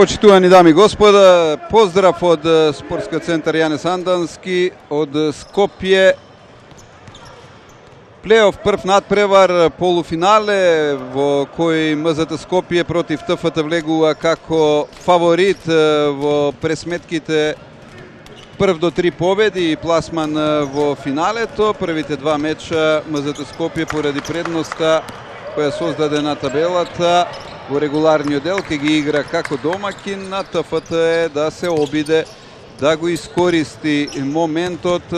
Почитувани дами и господа, поздрав од спортскиот центар Јане Сандански од Скопје. Плейоф прв надпревар, полуфинале во кој МЗТ Скопје против ТФТ влегува како фаворит во пресметките прв до 3 победи и пласман во финалето. Првите два меча МЗТ Скопје поради предноста која создаде на табелата во регуларниот дел ќе ги игра како домакин, на ТФТ е да се обиде да го искористи моментот,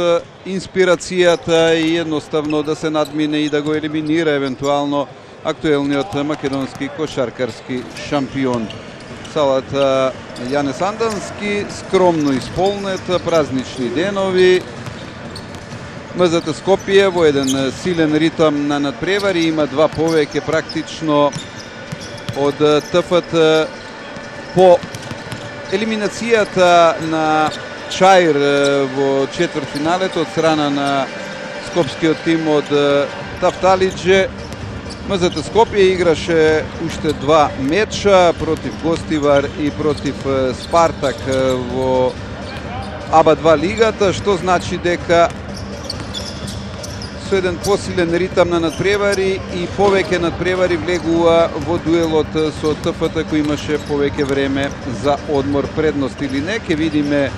инспирацијата и едноставно да се надмине и да го елиминира евентуално актуелниот македонски кошаркарски шампион. Салата Јане Сандански, скромно исполнет, празнични денови. МЗТ Скопје во еден силен ритам на надпревари, има два повеќе практично од ТФТ по елиминацијата на Чаир во четвртфиналето од страна на скопскиот тим од Тафталидже. МЗТ Скопје играше уште два меча против Гостивар и против Спартак во АБА-2 лигата, што значи дека со еден посилен ритам на надпревари и повеќе надпревари влегува во дуелот со ТФТ кој имаше повеќе време за одмор, предност или не. Ке видиме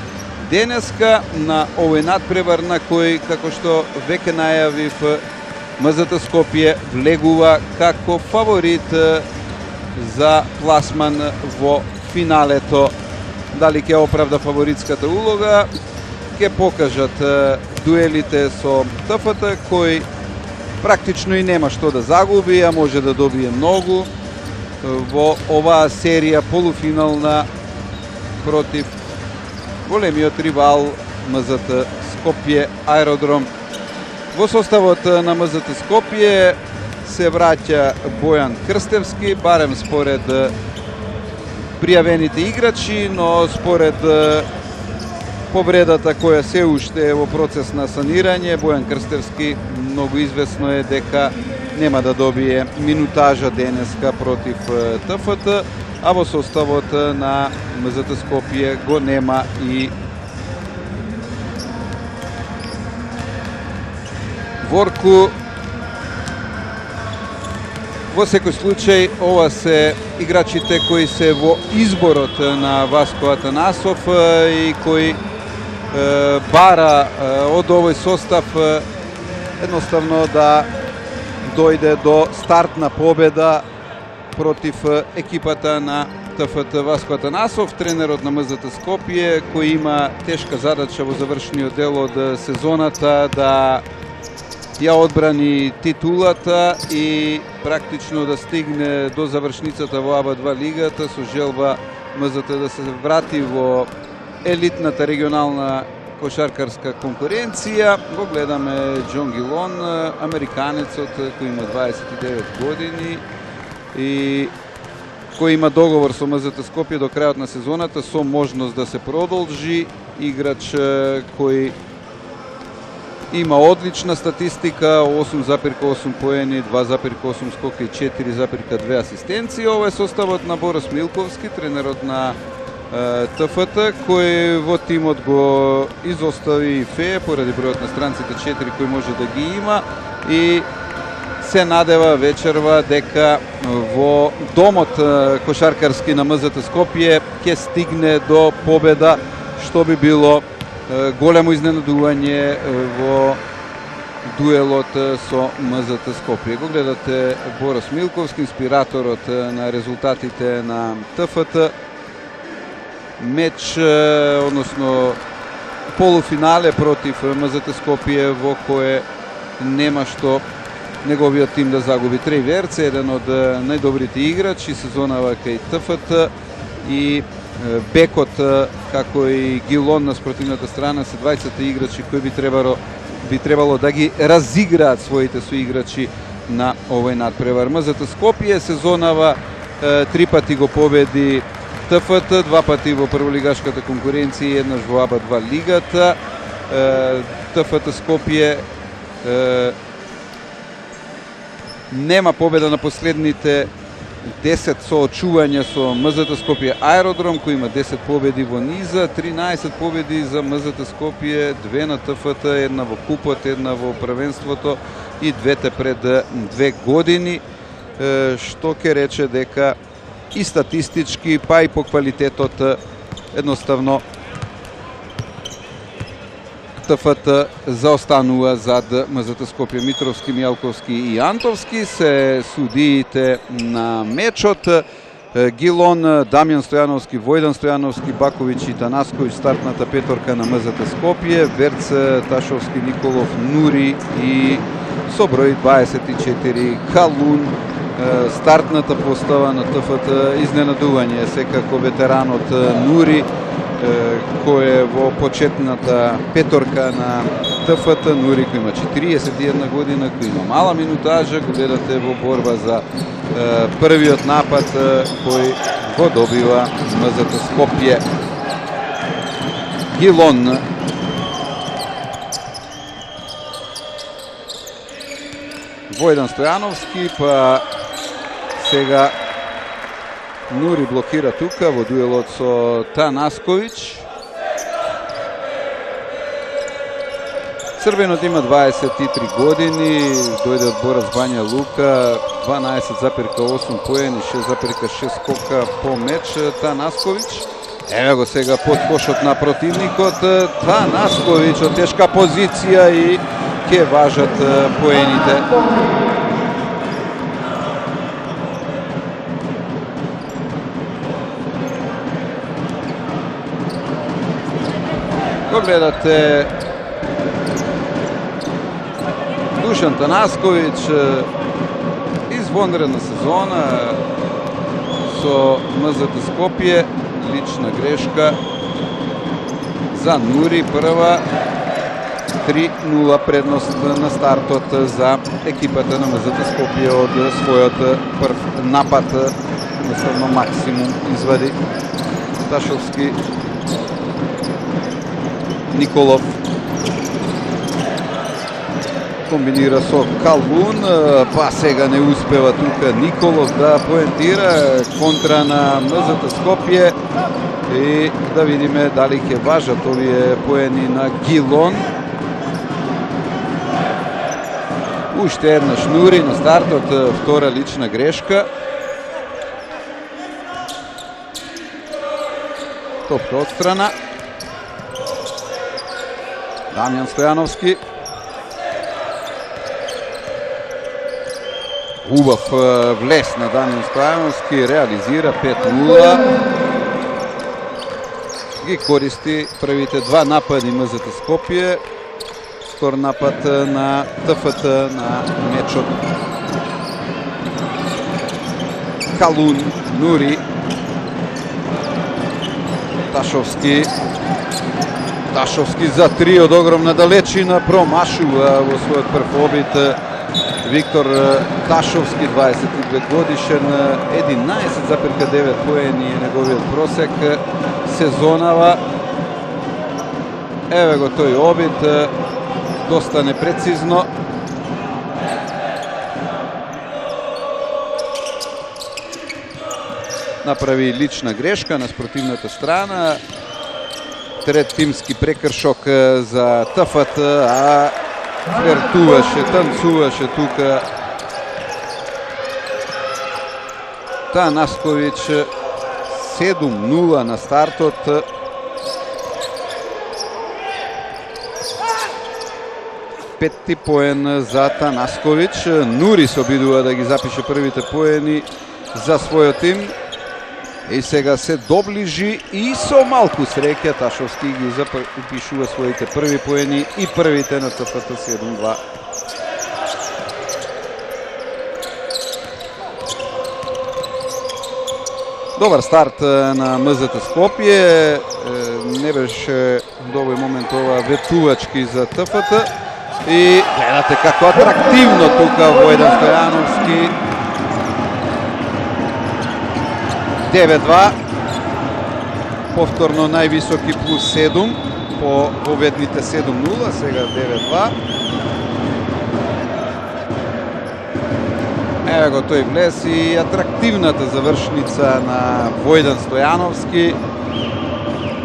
денеска на овој надпревар на кој, како што веќе најавив, МЗТ Скопје влегува како фаворит за пласман во финалето. Дали ќе оправда фаворитската улога, ќе покажат дуелите со ТФТ, кој практично и нема што да загуби, а може да добие многу во оваа серија полуфинална против големиот ривал МЗТ Скопје Аеродром. Во составот на МЗТ Скопје се враќа Бојан Крстевски, барем според пријавените играчи, но според повредата која се уште е во процес на санирање, Бојан Крстевски многу известно е дека нема да добие минутажа денеска против ТФТ, а во составот на МЗТ Скопје го нема и Ворку. Во секој случај, ова се играчите кои се во изборот на Васко Атанасов и кои бара од овој состав едноставно да дојде до стартна победа против екипата на ТФТ. Васко Атанасов, тренерот на МЗТ Скопје, кој има тешка задача во завршниот дел од сезоната да ја одбрани титулата и практично да стигне до завршницата во АБА-2 лигата со желба МЗТ да се врати во елитната регионална кошаркарска конкуренција. Го гледаме Џон Гилон, американецот кој има 29 години и кој има договор со МЗТ Скопје до крајот на сезоната со можност да се продолжи. Играч кој има одлична статистика, 8,8 поени, 2,8 скока и 4,2 асистенции. Ова е составот на Борис Милковски, тренерот на ТФТ, кој во тимот го изостави и Фе поради бројот на странците 4 кој може да ги има и се надева вечерва дека во домот кошаркарски на МЗТ Скопје ќе стигне до победа, што би било големо изненадување во дуелот со МЗТ Скопје. Го гледате Борис Милковски, инспираторот на резултатите на ТФТ. Меч, односно полуфинале против МЗТ Скопје во кое нема што неговиот тим да загуби. Треј Верце, еден од најдобрите играчи сезонава кај ТФТ, и бекот како и Гилон на спротивната страна се двајцата играчи кои би требало да ги разиграат своите соиграчи на овој надпревар. МЗТ Скопје сезонава 3 пати го победи ТФТ, 2 пати во прволигашката конкуренција и еднаш во АБА-2 лигата. ТФТ Скопје нема победа на последните 10 соочувања со МЗТ Скопје Аеродром, кој има 10 победи во низа, 13 победи за МЗТ Скопје, 2 на ТФТ, 1 во купот, 1 во првенството и двете пред 2 години, што ќе рече дека и статистички, па и по квалитетот едноставно ТФТ заостанува зад МЗТ Скопје. Митровски, Мјалковски и Антовски се судиите на мечот. Гилон, Дамјан Стојановски, Војдан Стојановски, Баковиќ и Танасковиќ стартната петорка на МЗТ Скопје, Верц, Ташовски, Николов, Нури и со број 24 Калун. Стартната постава на ТФТ изненадување секако ветеранот Нури, кој е во почетната петорка на ТФТ. Нури кој има 41 година, кој има мала минутажа, го гледате во борба за првиот напад кој го добива МЗТ Скопје. Гилон. Војдан Стојановски, па сега Нури блокира тука во дуелот со Танасковиќ. Црвенот има 23 години, дојде од Борас Бања Лука, 12,8 поени, 6,6 скока по меч Танасковиќ. Еве го сега под кошот на противникот Танасковиќ од тешка позиција и ќе важат поените. Го гледате Душан Танасковиќ, извонредна сезона со МЗТ Скопје, лична грешка за Нури, прва 3-0 предност на стартот за екипата на МЗТ Скопје од својот прв напад, едноставно максимум извади. Ташовски, Николов комбинира со Калун, па сега не успева тука Николов да поентира, контра на МЗТ Скопје и да видиме дали ќе важат овие поени на Гилон. Уште еднаш Нури на стартот, втора лична грешка. Топка отстрана. Дамјан Стојановски. Убав влез на Дамјан Стојановски, реализира 5-0. Ги користи првите два напади МЗТ Скопје. Скор напад на ТФТ на мечот. Калун, Нури, Ташовски. Ташовски за 3 од огромна далечина, промашува во својот прв обид. Виктор Ташовски, 22 годишен, 11,9 поени е неговиот просек сезонава. Еве го тој обид, доста непрецизно. Направи лична грешка на спротивната страна. Трет тимски прекршок за ТФТ, а флиртуваше, танцуваше тука Танасковиќ. 7-0 на стартот. Петти поен за Танасковиќ. Нури се обидува да ги запише првите поени за својот тим. И сега се доближи и со малку среќа Ташовски ги запишува своите први поени и првите на ТФТ 7-2. Добар старт на МЗТ Скопје. Не беше до овој момент ова ветувачки за ТФТ. И гледате како атрактивно тука Војдан Стојановски. 9-2. Повторно највисоки плюс 7 по победните 7-0, сега 9-2. Еве го тој влез и атрактивната завршница на Војдан Стојановски.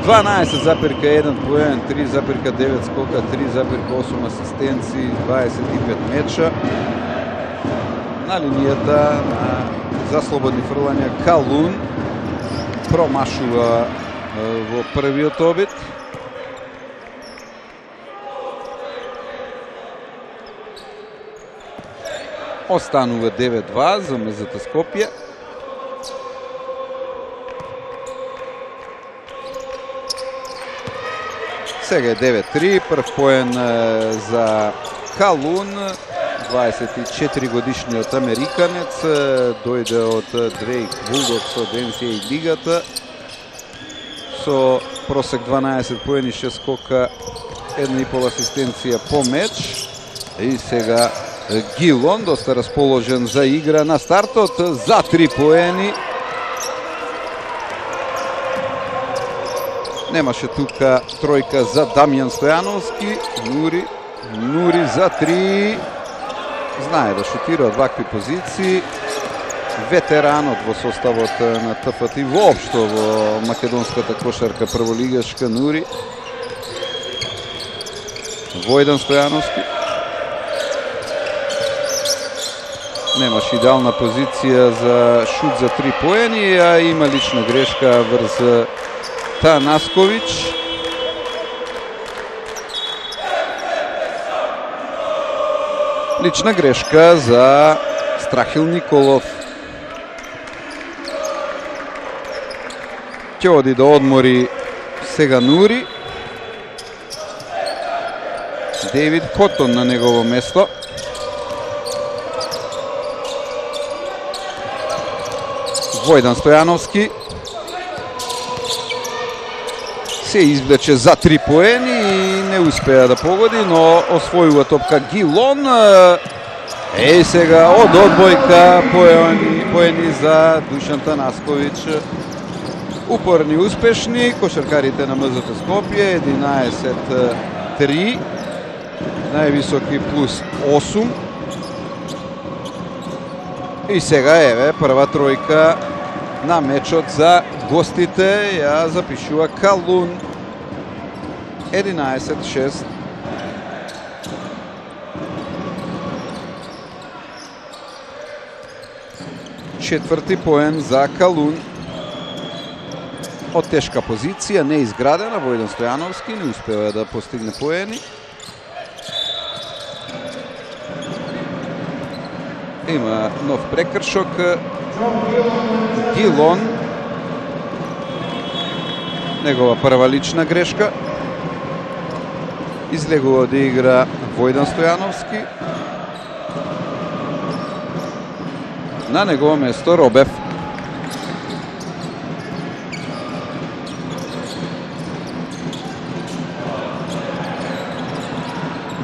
12,1 поен, 3,9 скока, 3,8 асистенции, 25 меча. На линијата за слободни фрлања Калун промашува во првиот обид. Останува 9-2 за МЗТ Скопје. Сега е 9-3, прв поен за Калун, 24 годишниот американец, дојде од Дрейк Булдокс од NCAA лигата со просек 12 поени, 6 скока, 1,5 асистенција по меч. И сега Гилон, доста расположен за игра на стартот, за 3 поени. Немаше тука тројка за Дамјан Стојановски. Нури за 3. Знае да шутира од вакви позиции. Ветеранот во составот на ТФТ и воопшто во македонската кошарка прволигашка Нури. Војдан Стојановски. Немаш идеална позиција за шут за 3 поени, а има лична грешка врз Танасковиќ. Лична грешка за Страхил Николов. Ќе оди да одмори сега Нури. Дейвид Котон на негово место. Војдан Стојановски се извлече за 3 поени и не успеа да погоди, но освојува топка Гилон. Е, сега од одбојка поени за Душан Танасковиќ. Упорни, успешни кошаркарите на МЗТ Скопје, 11-3, највисоки плюс 8. И сега еве прва тројка на мечот за гостите, ја запишува Калун. 11-6. Четврти поен за Калун. Од тешка позиција, не изградена, Војдан Стојановски не успева да постигне поени. Има нов прекршок. Гилон. Негова прва лична грешка. Излегува од игра Војдан Стојановски. На негово место Робев.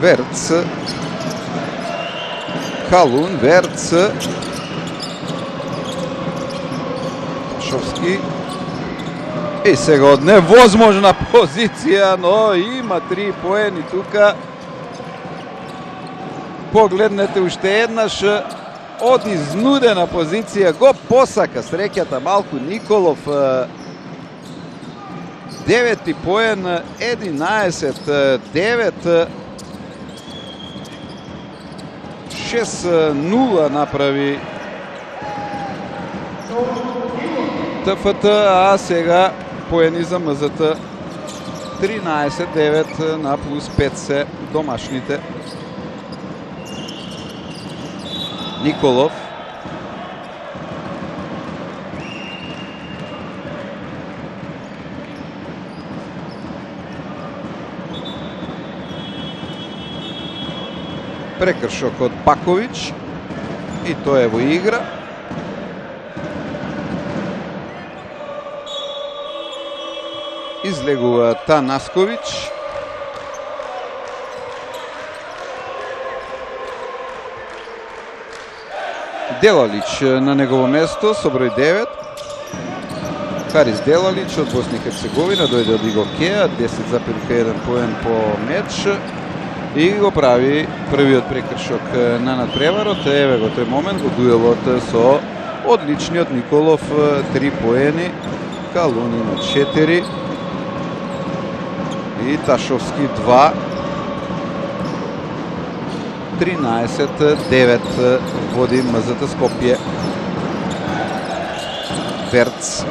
Верц. Калун, Верц. Шовски. И сега од невозможна позиција, но има 3 поени тука. Погледнете уште еднаш, од изнудена позиција го посака среќата Малку Николов. 9 поен, 11-9. 6-0 направи ТФТ, а сега поени за МЗТ. 13-9 на плюс 5 се домашните. Николов. Прекршок од Баковиќ и тој е во игра. Излегува Танасковиќ. Делалич на негово место со број 9. Харис Делалич од Босна и Херцеговина дојде од Игокеа, 10,1 поен по меч. и го прави првиот прекршок на надпреварот. Еве го тој момент во дуелот со одличниот Николов, 3 поени, Калун има 4 и Ташовски 2. 13-9 води МЗТ Скопје. Верц.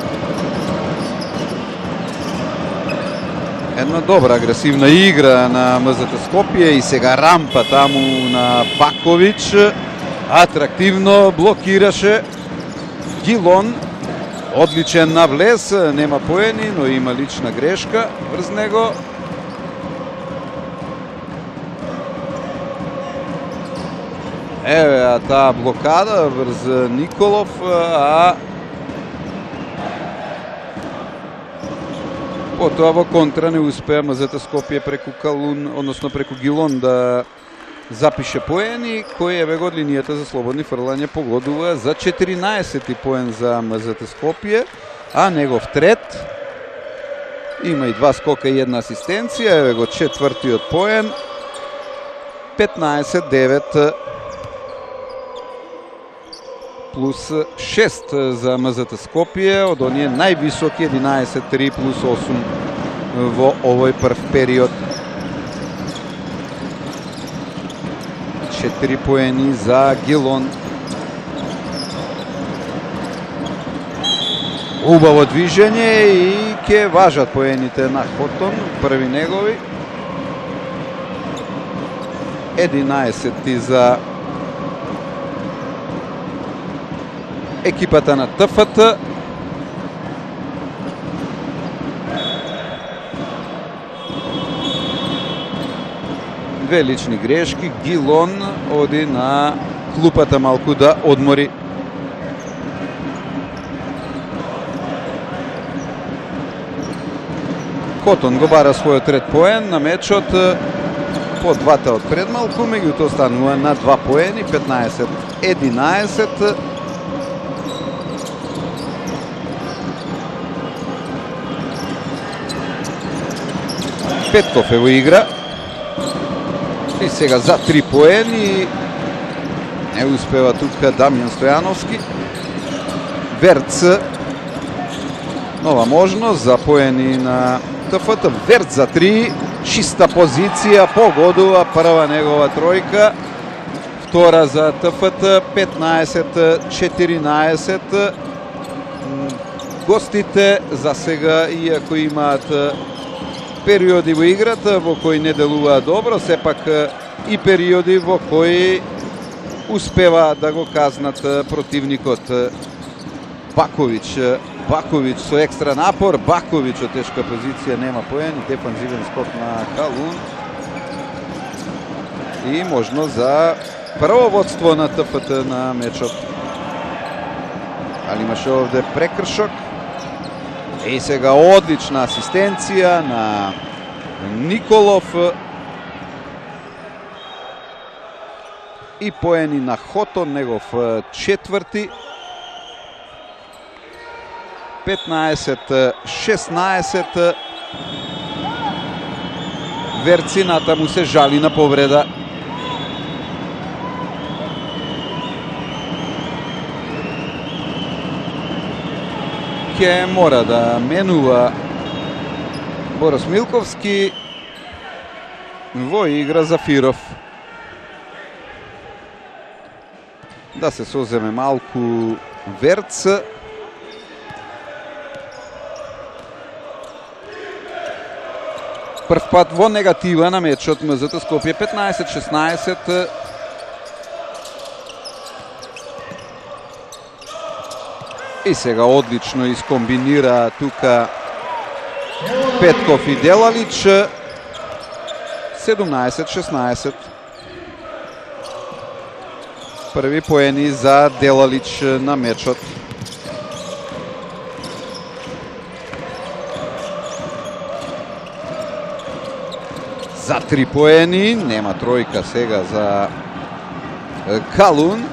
Една добра агресивна игра на МЗТ Скопје и сега рампа таму на Баковиќ. Атрактивно блокираше Гилон. Одличен навлез, нема поени, но има лична грешка врз него. Еве таа блокада врз Николов, а потоа во контра не успеа МЗТ Скопје преку Калун, односно преку Гилон да запише поени, кој еве го од линијата за слободни фрлања погодува за 14 поен за МЗТ Скопје, а негов трет има и 2 скока и 1 асистенција, еве го четвртиот поен. 15-9 плюс 6 за МЗТ Скопје, од оние највисоки 11-3 плюс 8 во овој прв период. 4 поени за Гилон. Убаво движење и ќе важат поените на Хотон, први негови. 11 за екипата на ТФТ. Две лични грешки. Гилон оди на клупата малку да одмори. Хотон го бара својот трет поен на мечот по двата од пред малку, меѓутоа останува на 2 поени, 15-11. Петков е во игра. И сега за 3 поени. Не успева тука Дамјан Стојановски. Верц. Нова можност за поени на ТФТ. Верц за 3. Чиста позиција. Погодува прва негова тројка. Втора за ТФТ. 15-14. Гостите за сега, иако имаат периоди во играта во кои не делуваат добро, сепак и периоди во кои успева да го казнат противникот. Баковиќ. Баковиќ со екстра напор. Баковиќ од тешка позиција, нема поени. Дефанзивен скок на Калун. И можно за прво водство на ТФТ на мечот. Али имаше овде прекршок. И сега одлична асистенција на Николов. И поени на Хотон, негов четврти. 15-16. Верцината му се жали на повреда. Ке мора да менува Борис Милковски во игра Зафиров. Да се соземе малку Верц. Прв пат во негатива на мечот МЗТ Скопје. 15-16. И сега одлично искомбинира тука Петков и Делалич. 17-16. Први поени за Делалич на мечот. За 3 поени, нема тројка сега за Калун.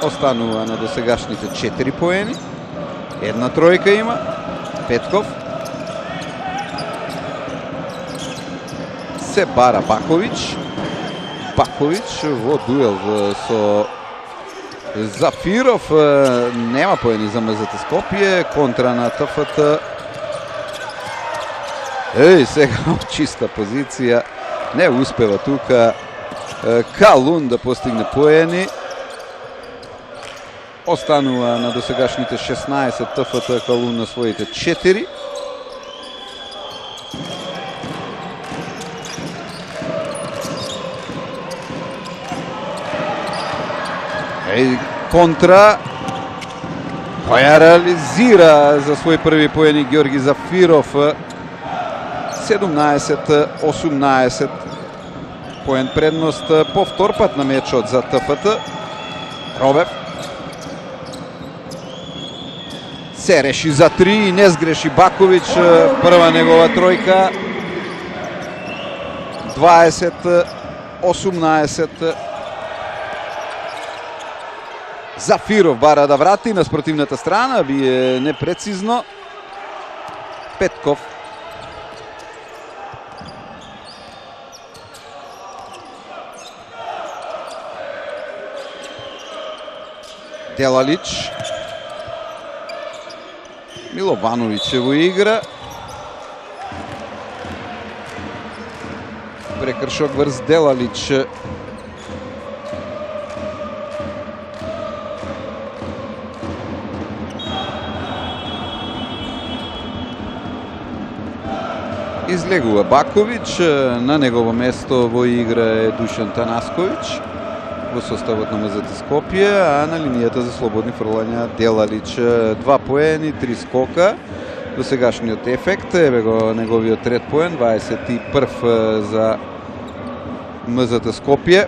Останува на досегашните 4 поени. Една тројка има. Петков. се бара Баковиć. Баковиć во дуел со Зафиров, нема поени за МЗТ Скопје, контра на ТФТ. Сега чиста позиција, не успева тука Калун да постигне поени. Останува на досегашните 16, ТФТ, Калун на своите 4. Контра, која реализира за свој први поени Георги Зафиров. 17-18 поен предност по втор пат на мечот за ТФТ. Робев се реши за 3 и не сгреши Баковиć, прва негова тројка. 20-18. Зафиров бара да врати на спротивната страна, бие непрецизно. Петков. Делалич. Миловановиć е во игра. Прекршок врз Делалич. Излегува Баковиć, на негово место во игра е Душан Танасковиć во составот на МЗТ Скопје, а на линијата за слободни фрлања Делалич. 2 поени, 3 скока. До сегашниот ефект, еве го неговиот трет поен, 21 за МЗТ Скопје.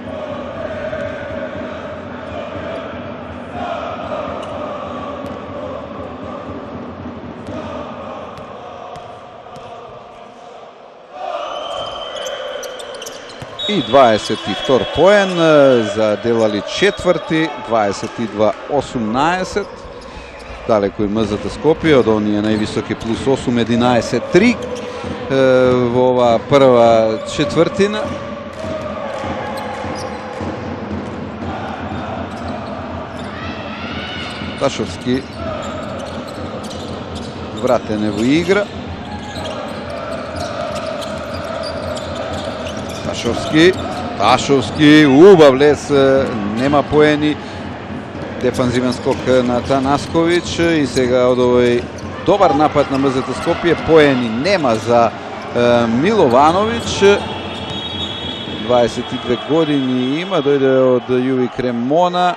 И 22 поен за Делалич четврти, 22-18. Далеко и МЗТ Скопје од оние највисоки плюс 8, 11-3 во ова прва четвртина. Ташовски вратен е во игра. Ташовски, убав лес, нема поени. Дефанзивен скок на Танасковиć и сега од овој добар напад на МЗТ Скопје поени нема за Миловановиć. 22 години има, дојде од Јуви Кремона.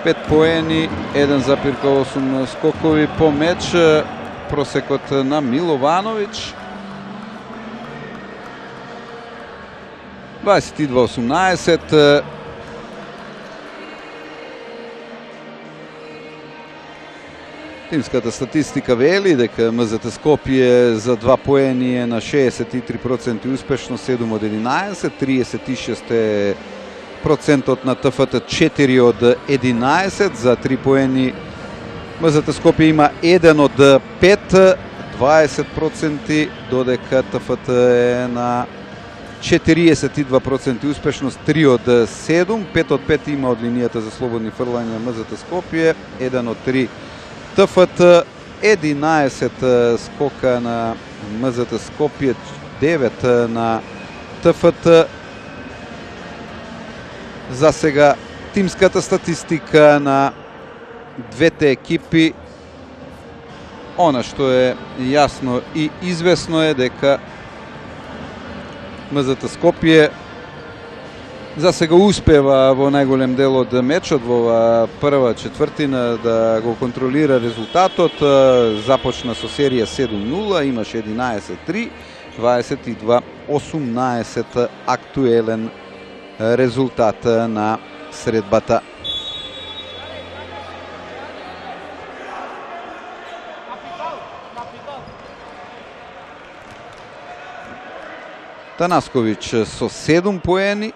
Пет поени, 1,8 скокови по меч, просекот на Миловановиć. 22-18. Тимската статистика вели дека МЗТ Скопје за 2 поени е на 63% успешно, 7 од 11, 36 е процентот на ТФТ, 4 од 11, за 3 поени МЗТ Скопје има 1 од 5, 20%, додека ТФТ е на 42% успешност, 3 од 7, 5 од 5 има од линијата за слободни фрлања МЗТ Скопје, 1 од 3 ТФТ, 11 скока на МЗТ Скопје, 9 на ТФТ. За сега тимската статистика на двете екипи, она што е јасно и известно е дека МЗТ Скопје за сега успева во најголем дел од мечот во прва четвртина да го контролира резултатот. Започна со серија 7-0, имаше 11-3, 22-18 актуелен резултат на средбата. Танасковиć со 7 поени,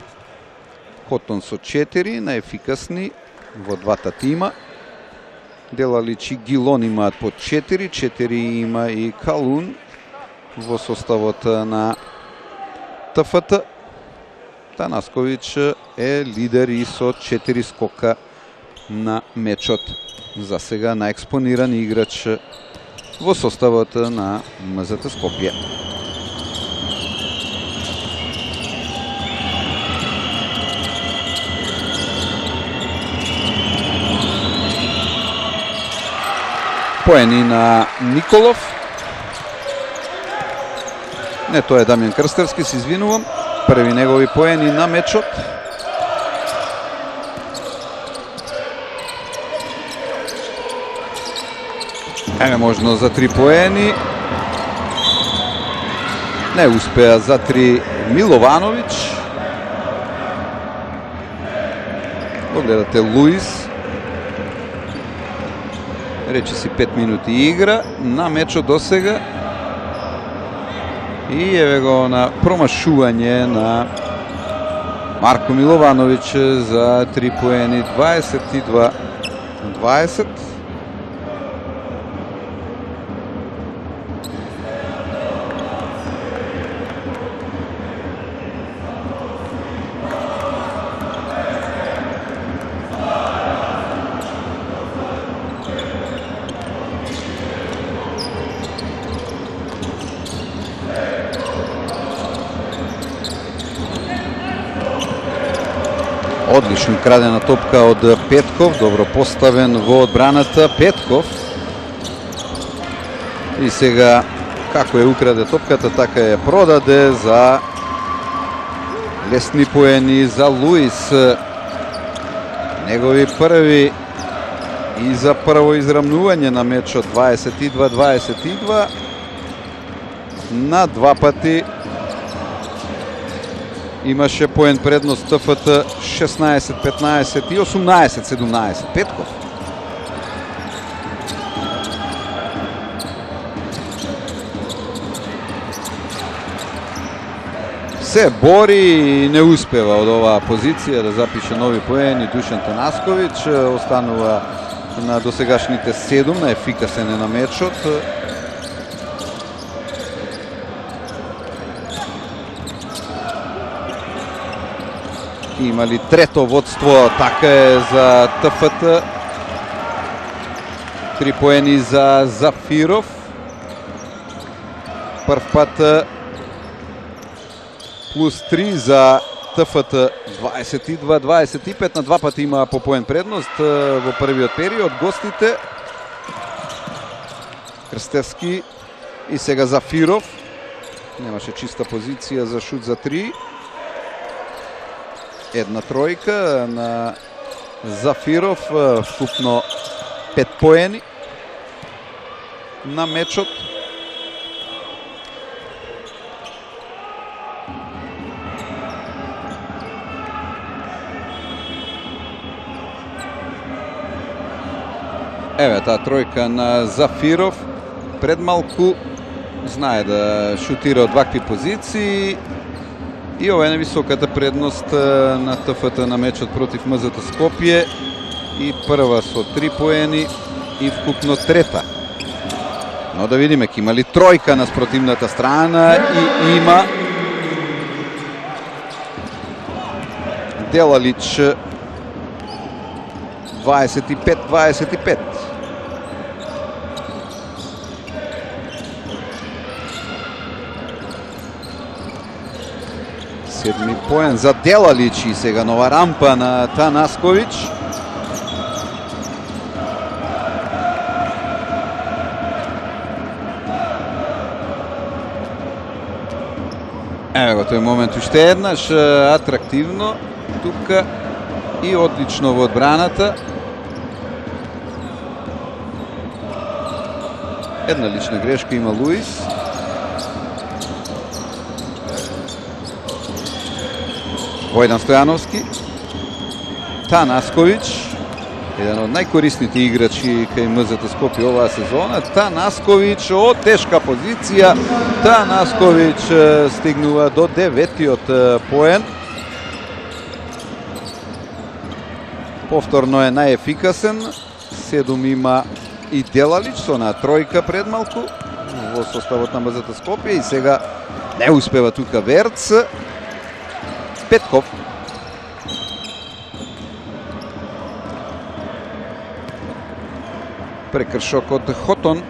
Котон со 4, најефикасни во двата тима. Делалич и Гилон имаат по 4, 4 има и Калун во составот на ТФТ. Танаскович е лидер и со 4 скока на мечот. За сега наекспониран играч во составот на МЗТ Скопје. Поени на Николов. Не, тоа е Дамјан Крстевски, се извинувам. Први негови поени на мечот. Еме можно за 3 поени. Не успеа за 3 Милованович. Погледате Луис. Рече си 5 минути игра на мечот до сега. И еве го на промашување на Марко Милованович за 3 поени, 22-20. Одлично крадена топка од Петков, добро поставен во одбраната Петков. И сега, како ја украде топката, така ја продаде за лесни поени за Луис. Негови први и за прво израмнување на мечот, 22-22. На два пати имаше поен предност ТФТ 16-15 и 18-17. Петков. Се бори и не успева од оваа позиција да запише нови поени. Душан Танаскович останува на досегашните 7, на ефикасен е на мечот. Има ли трето водство? Така е за ТФТ. 3 поени за Зафиров. Прв пат плюс 3 за ТФТ 22-25. На два пати има по поен предност во првиот период. Гостите Крстевски и сега Зафиров. Немаше чиста позиција за шут за 3. Една тројка на Зафиров, вкупно 5 поени на мечот. Еве таа тројка на Зафиров. Пред малку знае да шутира од вакви позиции. И ова е невисоката предност на ТФТ на мечот против МЗТ Скопје. И прва со 3 поени и вкупно трета. Но да видиме, има ли тројка на спротивната страна и има. Делалич 25-25. Седми поен за Делалич и сега нова рампа на Танаскович. Ево го тој момент уште еднаш, атрактивно тука и одлично во одбраната. Една лична грешка има Луис. Војдан Стојановски, Танаскович, еден од најкорисните играчи кај МЗТ Скопје оваа сезона. Танаскович од тешка позиција. Танаскович стигнува до 9-тиот поен. Повторно е најефикасен 27 има и Делалич со на тројка пред малку во составот на МЗТ Скопје и сега не успева тука Верц. Петков. Прекршок од Хотон.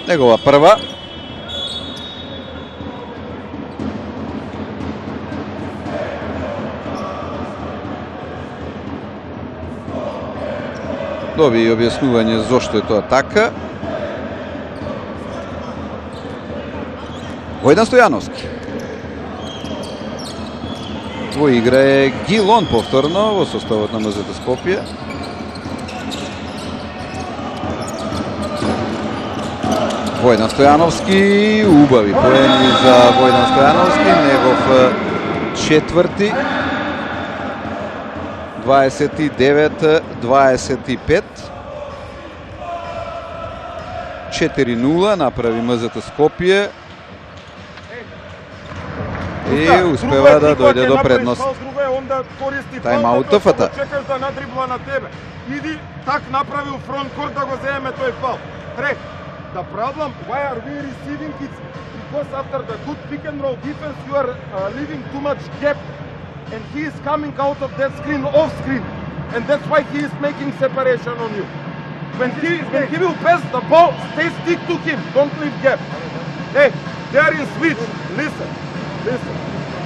Негова прва. Доби и објаснување зошто е тоа така. Војдан Стојановски. Во игра е Гилон повторно во составот на МЗТ Скопје. Војдан Стојановски, убави поени за Војдан Стојановски, негов четврти. 29-25. 4-0 направи МЗТ Скопје и успева да дојде до предност. Тајм-аут ТФТ. Чекаш да надрибла на тебе. Иди так направил фронт корт да го земеме тој фал. Тре. The problem, why are we receiving it? Because after the good pick and roll defense, you are leaving too much gap. And he is coming out of that screen off screen. And that's why he is making separation on you. When he will pass the ball, stay stick to him. Don't leave gap. Hey, they are in switch. Listen.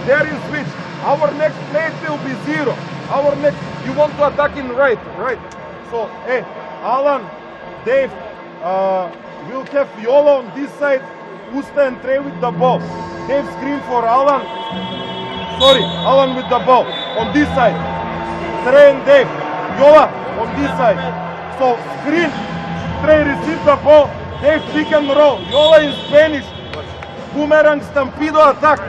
They are in switch. Our next play will be 0. Our next, you want to attack in right. So, hey, Alan, Dave, we'll have Yola on this side, Usta and Trey with the ball. Dave screen for Alan. Sorry, Alan with the ball on this side. Trey and Dave. Yola on this side. So screen, Trey receive the ball. Dave pick and roll. Yola in Spanish. Boomerang Stampido attack.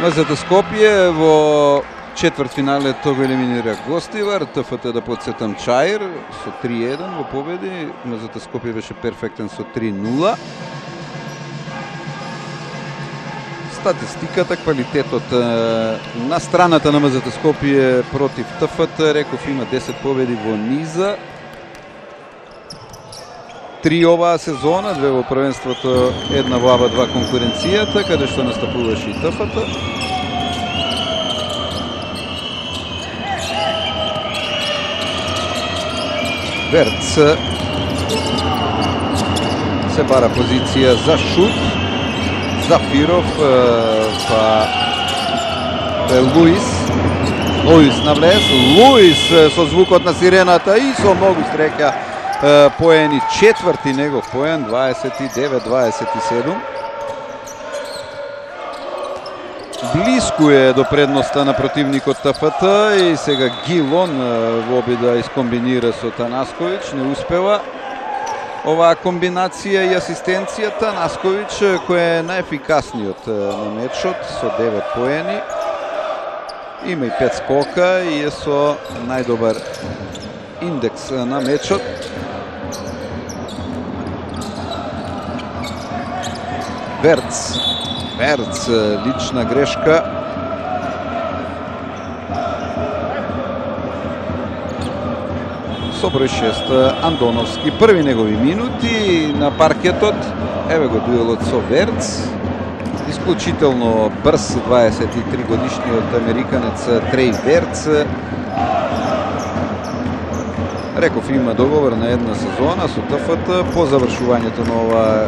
МЗТ Скопје во четвртфиналето го елиминира Гостивар. ТФТ, да подсетам, Чаир со 3-1 во победи. МЗТ Скопје беше перфектен со 3-0. Статистиката, квалитетот на страната на МЗТ Скопје против ТФТ, реков, има 10 победи во низа. 3 оваа сезона, 2 во првенството, 1 во АБА-2 конкуренцијата, каде што настапуваше и ТФТ. Верц се бара позиција за шут. Зафиров, па Луис навлез. Луис со звукот на сирената и со многу среќа поени, четврти негов поен, 29-27. Блиску е до предноста на противникот ТФТ и сега Гилон во обид да искомбинира со Танасковиќ, не успева. Оваа комбинација и асистенција, Танасковиќ кој е најефикасниот на мечот со 9 поени. Има и 5 скока и е со најдобар индекс на мечот. Верц, лична грешка. Со број 6 Андоновски, први негови минути на паркетот. Еве го дуелот со Верц. Исклучително брз 23 годишниот американец Трей Верц. Реков, има договор на една сезона со ТФТ. По завршувањето на ова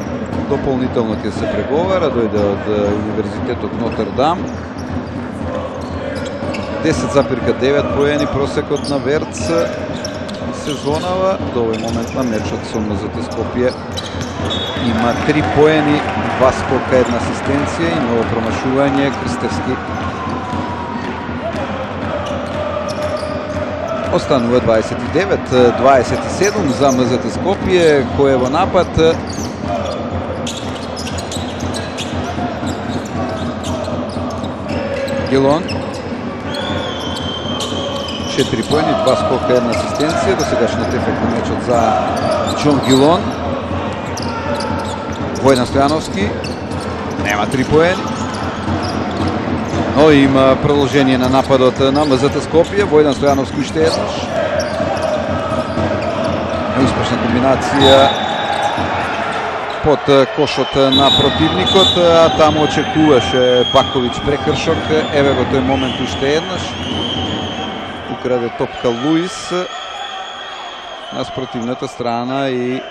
дополнително ќе се преговара, дојде од Универзитетот Нотр-Дам. 10,9 поени просекот на Верц сезонава. До овој момент на мечот со МЗТ Скопје има 3 поени, 2 скока, 1 асистенција и ново промашување Кристевски. Останува 29-27 за МЗТ Скопје, кој е во напад. Гилон. 4 поени, 2 скока, 1 асистенција. До сегашниот ефект на мечот за Џон Гилон. Војдан Стојановски. Нема 3 поени. Но има продолжение на нападот на МЗТ Скопје. Војдан Стојановски уште еднаш. Успешна комбинација под кошот на противникот, а таму очекуваше Баковиќ прекршок. Еве го тој момент уште еднаш. Украде топка Луис на спротивната страна и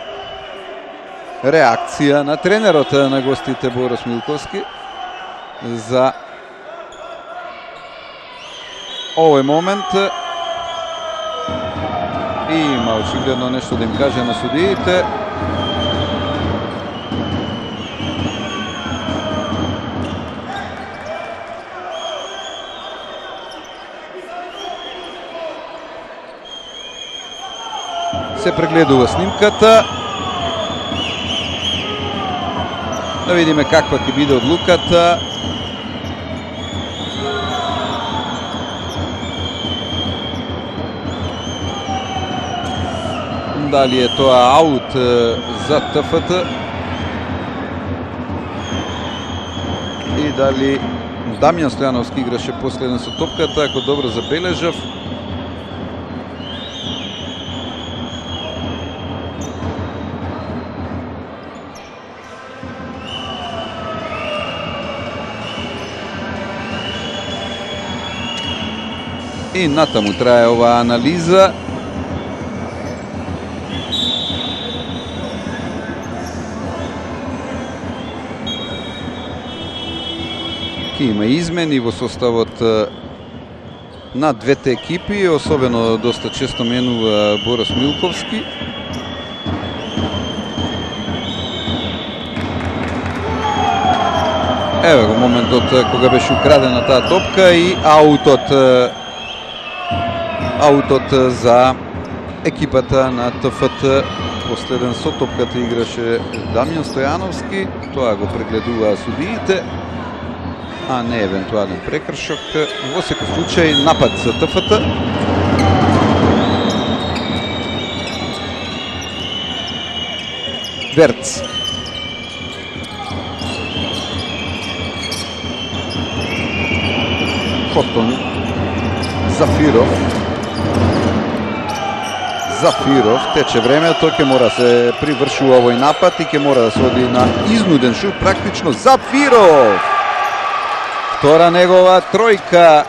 реакција на тренерот на гостите Борис Милковски за овој момент. И има очигледно нешто да им каже на судиите. Се прегледува снимката. Да видиме каква ќе биде одлуката. Дали е тоа аут за ТФТ и дали Дамјан Стојановски играше последен со топката, ако добро забележав. И натаму трае оваа анализа. Има измени во составот на двете екипи, особено доста често менува Борис Милковски. Еве го моментот кога беше украдена таа топка и аутот за екипата на ТФТ. Последен со топката играше Дамјан Стојановски, тоа го прегледуваа судиите, а не евентуален прекршок. Во секој случај напад за ТФТ. Верц. Хотон. Зафиров. Тече времето, ќе мора се привршува овој напад и ќе мора да се оди на изнуден шут практично. Зафиров! Втора негова тројка.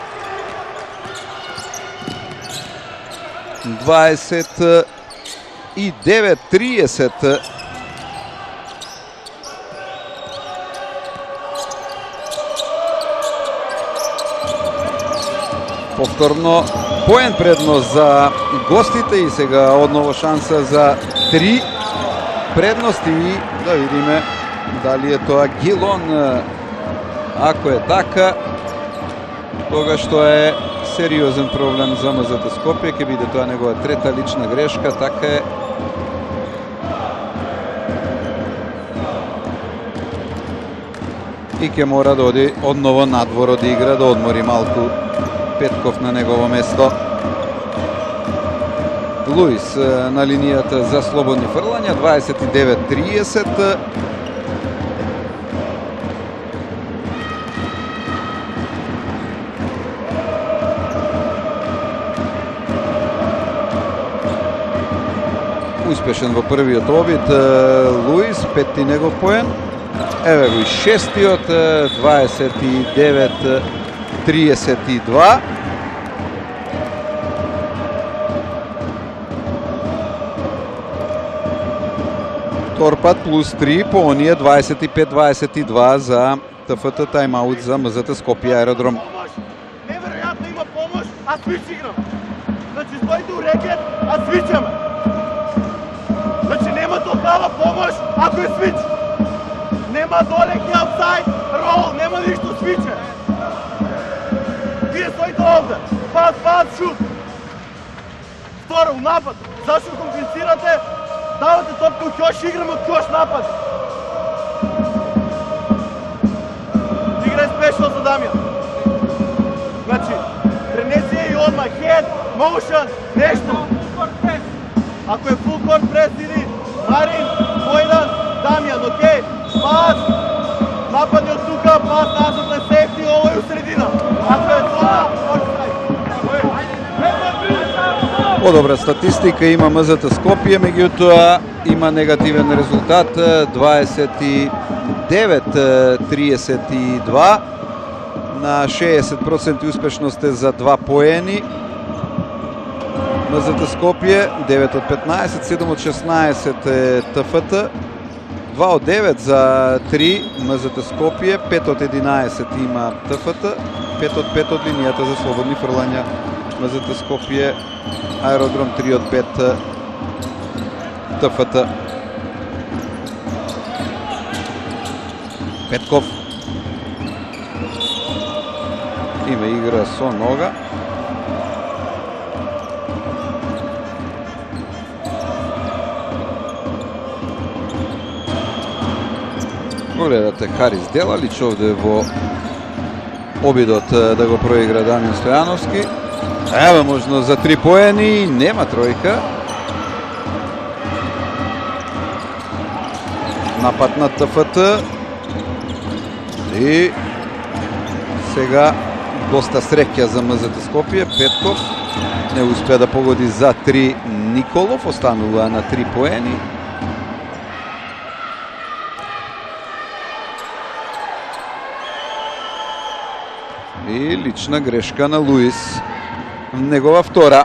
29-30. Повторно поен предност за гостите и сега одново шанса за 3 предности и да видиме дали е тоа Гилон. Ако е така, тогаш тоа е сериозен проблем за МЗТ Скопје, ќе биде тоа негова трета лична грешка, така е. И ќе мора да оди одново надвор да игра, да одмори малку Петков на негово место. Луис на линијата за слободни фрлања, 29-30. Успешен во првиот обид Луис, петти негов поен. Еве го и шестиот, 29-32. Торпат плюс 3 по оние 25-22 за ТФТ, тайм-аут за МЗТ Скопје аеродром. Неверојатно има помош, а свич играм. Значи стоите у рекет, а свичаме. Значи нема токава помош ако е свич. Нема долеки аутсайд, рол, нема ништо свиче. Вие стоите овде. Пас, шут. Второ, напад. Зашто компенсирате? Давате топка у кјош, играме од кјош напад. Играј спешно за Дамјан. Значи, пренеси ја и одма, хед, моушен, нешто. Ако е фул корт прес, иди Марин, Војдан, Дамјан, окей? Пас, нападни од тука, пас назад на сефти, ово Подобра статистика има МЗТ Скопје, меѓутоа има негативен резултат 29-32 на 60% успешност е за 2 поени. МЗТ Скопје 9 од 15, 7 од 16 е ТФТ, 2 од 9 за 3 МЗТ Скопје, 5 од 11 има ТФТ, 5 од 5 од линијата за слободни фрлања МЗТ Скопје, Аеродром 3 од 5 ТФТ. Петков има игра со нога. Гледате Харис Делалич овде во обидот да го проигра Дамјан Стојановски. Ева можност за 3 поени, нема тројка. Напад на ТФТ. И сега доста среќа за МЗТ Скопје. Петков не успеа да погоди за 3 Николов, останува на 3 поени. И лична грешка на Луис, негова втора.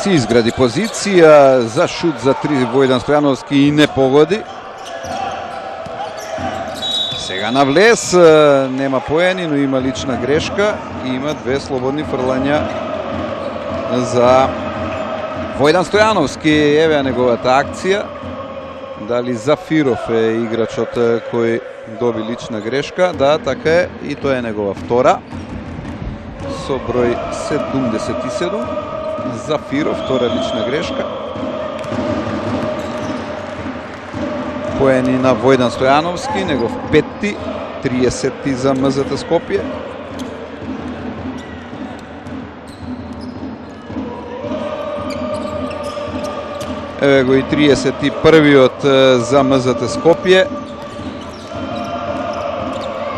Си изгради позиција за шут за 3 Војдан Стојановски и не погоди. Сега на влез, нема поени, но има лична грешка и има 2 слободни фрлања за Војдан Стојановски. Еве неговата акција. Дали Зафиров е играчот кој доби лична грешка? Да, така е, и тоа е негова втора со број 77. Зафиров, втора лична грешка. Поени на Војдан Стојановски, негов петти, 30 за МЗТ Скопје. Еве го и 31-иот за МЗТ Скопје.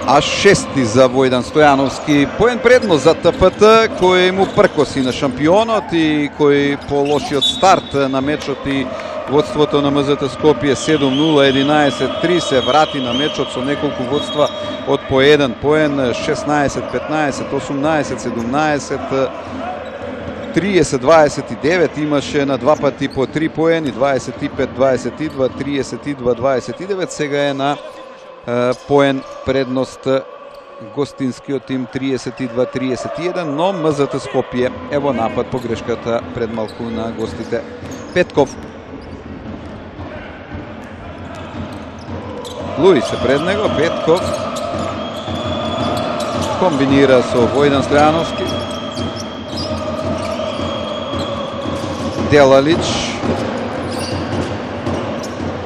А 6-ти за Војдан Стојановски. Поен предност за ТФТ, кој му пркоси на шампионот и кој по лошиот старт на мечот и водството на МЗТ Скопје 7-0, 11-3 се врати на мечот со неколку водства од по 1 поен, 16-15, 18-17, 30-29 имаше на два пати по 3 поени, 25-22, 32-29, сега е на поен предност гостинскиот тим 32-31, но МЗТ Скопје е во напад по грешката пред малку на гостите. Петков. Луис е пред него, Петков комбинира со Војдан Стојановски. Делалич.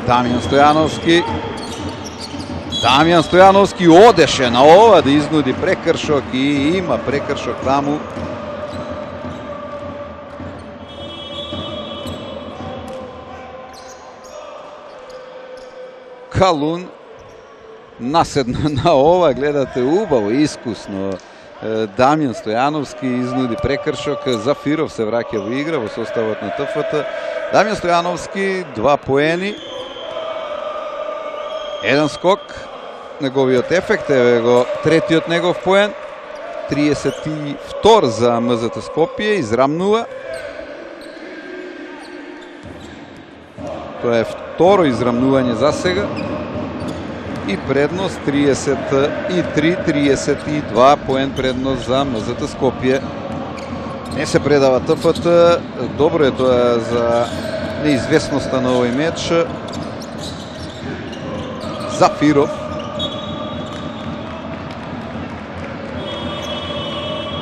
Дамјан Стојановски. Дамјан Стојановски одеше на ова да изнуди прекршок и има прекршок таму. Калун наседна на ова, гледате убаво, искусно. Дамјан Стојановски изнуди прекршок, Зафиров се враќа во игра во составот на ТФТ. Дамјан Стојановски 2 поени, 1 скок, неговиот ефект, еве го третиот негов поен, 32 за МЗТ Скопје, израмнува. Тоа е второ израмнување за сега. И предност 33-32, поен предност за МЗТ Скопје. Не се предава ТФТ, добро е тоа за неизвестноста на овој меч. Зафиров.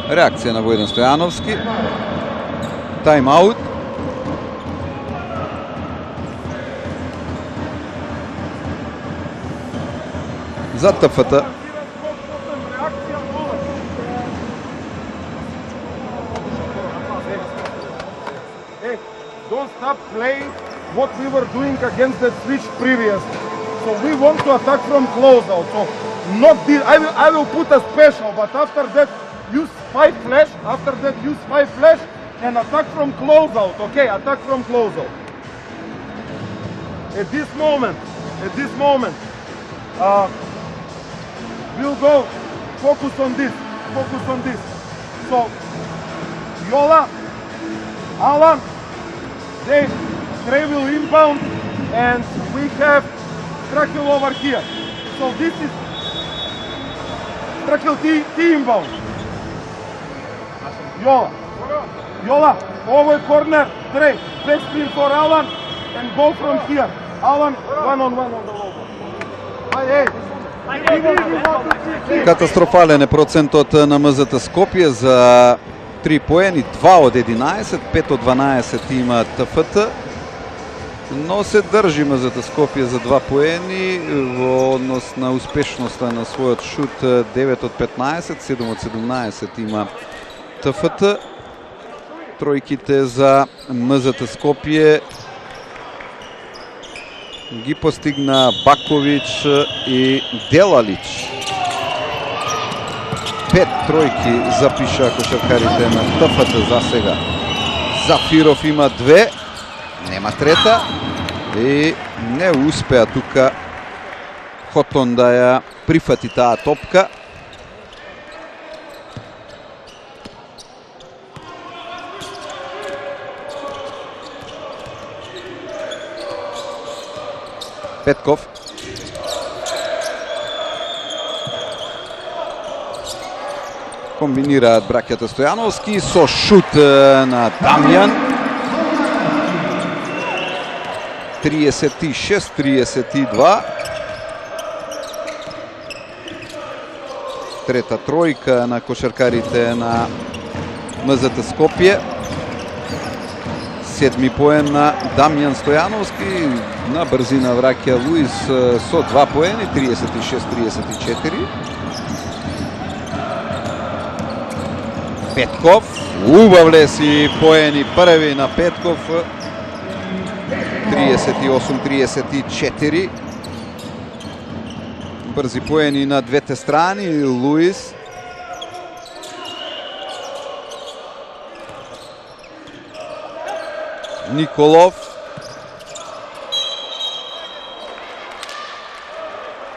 Реакција на Војдан Стојановски. Тайм-аут. За ТФТ. Don't stop playing what we were doing against that switch previous. So we want to attack from closeout. So not this. I will put a special, but after that use 5 flash. After that use 5 flash and attack from closeout. Okay, attack from closeout. At this moment, we'll go focus on this. So Yola, Alan, they will inbound, and we have Strakil over here. So this is Strakil T inbound. Yola, over corner, Trey, back screen for Alan, and go from here. Alan, one-on-one on the low ball. Катастрофален е процентот на МЗТ Скопје за 3 поени, 2 од 11, 5 од 12 има ТФТ, но се држи МЗТ Скопје за 2 поени во однос на успешноста на својот шут. 9 од 15, 7 од 17 има ТФТ. Тројките за МЗТ Скопје ги постигна Бакович и Делалич. 5 тројки запиша кошаркарите на ТФТ за сега. Зафиров има 2, нема трета и не успеа тука Хотон да ја прифати таа топка. Петков. Комбинираат браќата Стојановски со шут на Дамјан. 36-32. Трета тројка на кошаркарите на МЗТ Скопје. 7 поен на Дамјан Стојановски. На брзина враќа Луис со 2 поени, 36-34. Петков, убав лес и поени први на Петков. 38-34. Брзи поени на двете страни. Луис. Николов.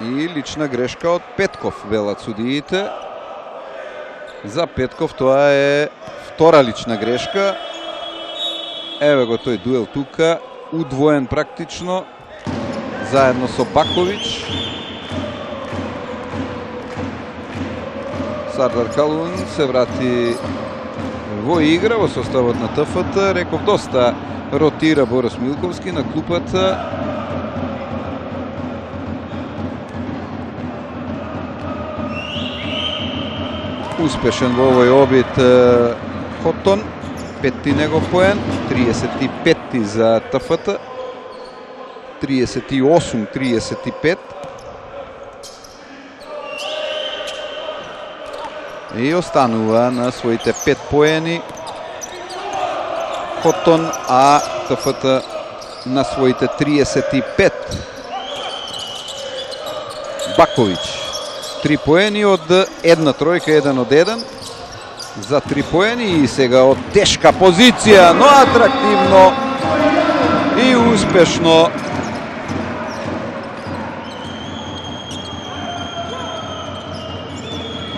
И лична грешка од Петков, велат судиите. За Петков тоа е втора лична грешка. Еве го тој дуел тука, удвоен практично, заедно со Бакович. Сардар Калун се врати во игра, во составот на ТФТ. Реков, доста ротира Борис Милковски на клупата. Успешен во овој обид Хотон, 5-ти негов поен, 35-ти за ТФТ, 38-35. И останува на своите 5 поени Хотон, а ТФТ на своите 35. Бакович. 3 поени од една тројка, 1 од 1 за 3 поени и сега од тешка позиција, но атрактивно и успешно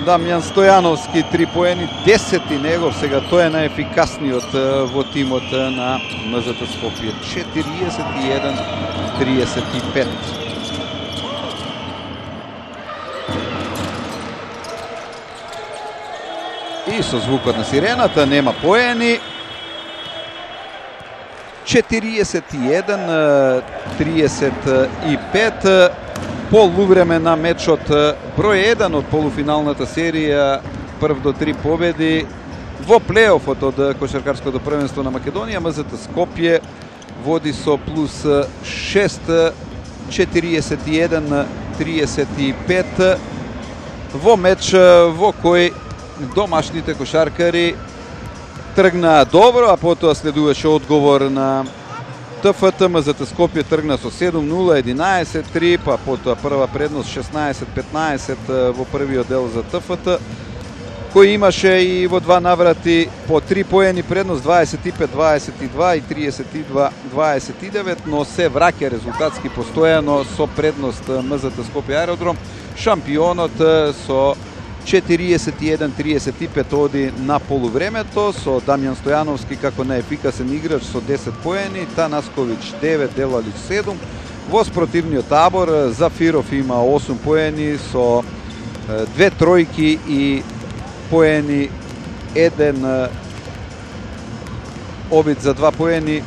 Дамјан Стојановски. 3 поени, 10 негов, сега тој е најефикасниот во тимот на МЗТ Скопје. 41-35. И со звукот на сирената нема поени. 41-35. Полувреме на мечот број 1 од полуфиналната серија, прв до 3 победи во плейофот од кошаркарското првенство на Македонија. МЗТ Скопје води со плюс 6, 41-35 во меч во кој домашните кошаркари тргнаа добро, а потоа следуваше одговор на ТФТ, МЗТ Скопје тргна со 7-0, 11-3, па потоа прва предност 16-15 во првиот дел за ТФТ, кој имаше и во два наврати по 3 поени предност 25-22 и 32-29, но се враќа резултатски постојано со предност МЗТ Скопје Аеродром. Шампионот со 41-35 оди на полувремето со Дамјан Стојановски како најефикасен играч со 10 поени, Танасковиќ 9, Делалич 7. Во спротивниот табор Зафиров има 8 поени со 2 тројки и поени, еден обид за 2 поени,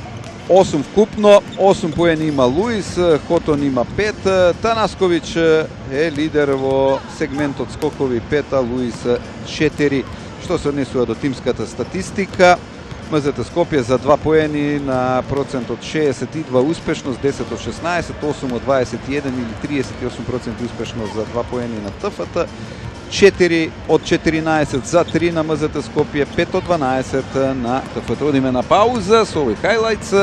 8 вкупно, 8 поени има Луис, Хотон има 5, Танасковиќ е лидер во сегментот скокови 5, а Луис 4. Што се однесува до тимската статистика, МЗТ Скопје за 2 поени на процент од 62 успешност, 10 од 16, 8 од 21 или 38% успешност за 2 поени на ТФТ, 4 од 14 за 3 на МЗТ Скопје, 5 од 12 на ТФТ. Одиме на пауза со овој хайлайтс,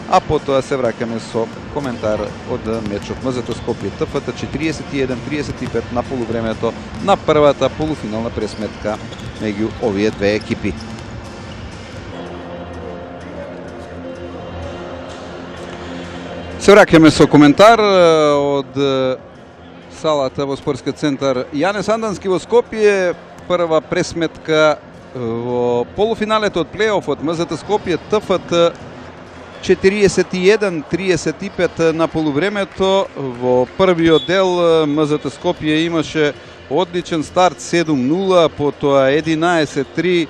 а потоа се враќаме со коментар од мечот МЗТ Скопје ТФТ 41-35 на полувремето на првата полуфинална пресметка меѓу овие две екипи. Се враќаме со коментар од салата во спортскиот центар Јане Сандански во Скопје. Прва пресметка во полуфиналето од плейофот МЗТ Скопје ТФТ 41-35 на полувремето. Во првиот дел МЗТ Скопје имаше одличен старт 7-0, потоа 11-3.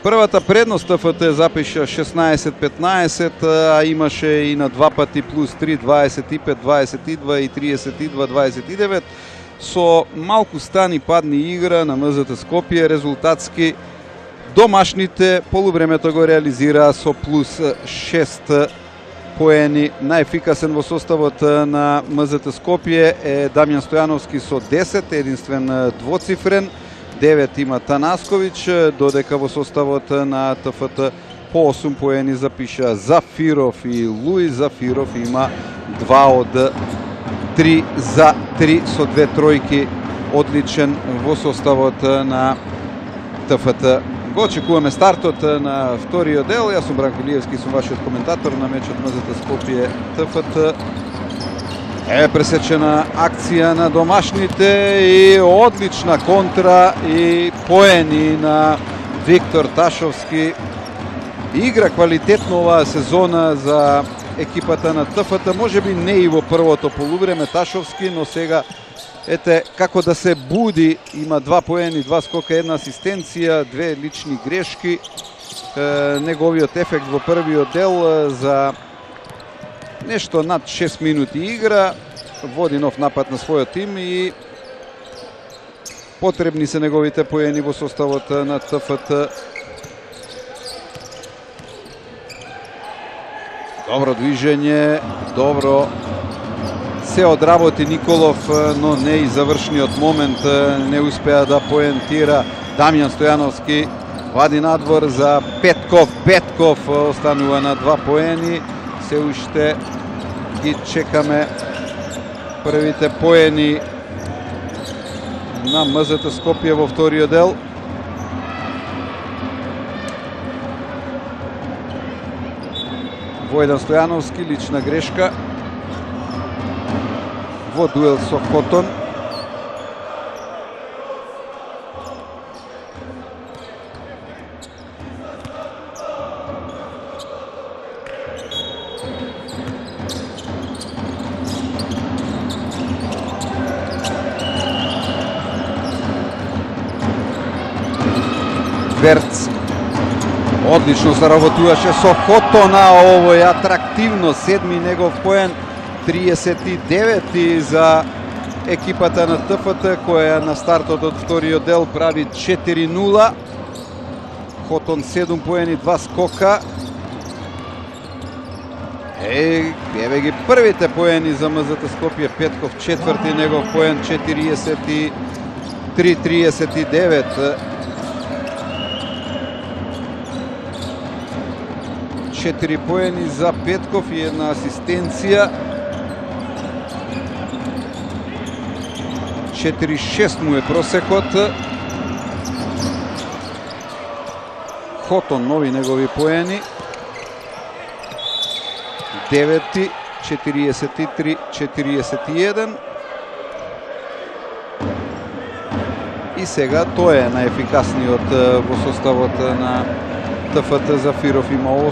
Првата предност ТФТ запиша 16-15, а имаше и на два пати плюс 3, 25-22 и 32-29. Со малку стани падни игра на МЗТ Скопје, резултатски домашните полувремето го реализираа со плюс 6 поени. Најефикасен во составот на МЗТ Скопје е Дамјан Стојановски со 10, единствен двоцифрен. 9 има Танасковиќ, додека во составот на ТФТ по 8 поени запиша Зафиров и Луис. Зафиров има 2 од 3 за 3 со 2 тројки, одличен во составот на ТФТ. Го очекуваме стартот на вториот дел. Јас сум Бранко Илиевски, сум вашиот коментатор на мечот МЗТ Скопје ТФТ. Пресечена акција на домашните и одлична контра и поени на Виктор Ташовски. Игра квалитетно оваа сезона за екипата на ТФТ, можеби не и во првото полувреме Ташовски, но сега ете како да се буди, има 2 поени, 2 скока, 1 асистенција, 2 лични грешки. Неговиот ефект во првиот дел за нешто над 6 минути игра, води нов напад на својот тим и потребни се неговите поени во составот на ТФТ. Добро движење, добро се одработи Николов, но не и завршниот момент не успеа да поентира. Дамјан Стојановски вади надвор за Петков. Петков останува на 2 поени. Се уште ги чекаме првите поени на МЗТ Скопје во вториот дел. Војдан Стојановски, лична грешка во дуел со Хотон. Верц одлично се работуваше со Хотона, овој атрактивно седми негов поен, 39 за екипата на ТФТ, која на стартот од вториот дел прави 4-0. Хотон 7 поени, 2 скока. Еве ги првите поени за МЗТ Скопје. Петков четврти негов поен, 43-39. 4 поени за Петков и една асистенција. 4-6 му е просекот. Хотон нови негови поени. 9, 43-41. И сега тој е најефикасниот во составот на ТФТ. Зафиров има 8.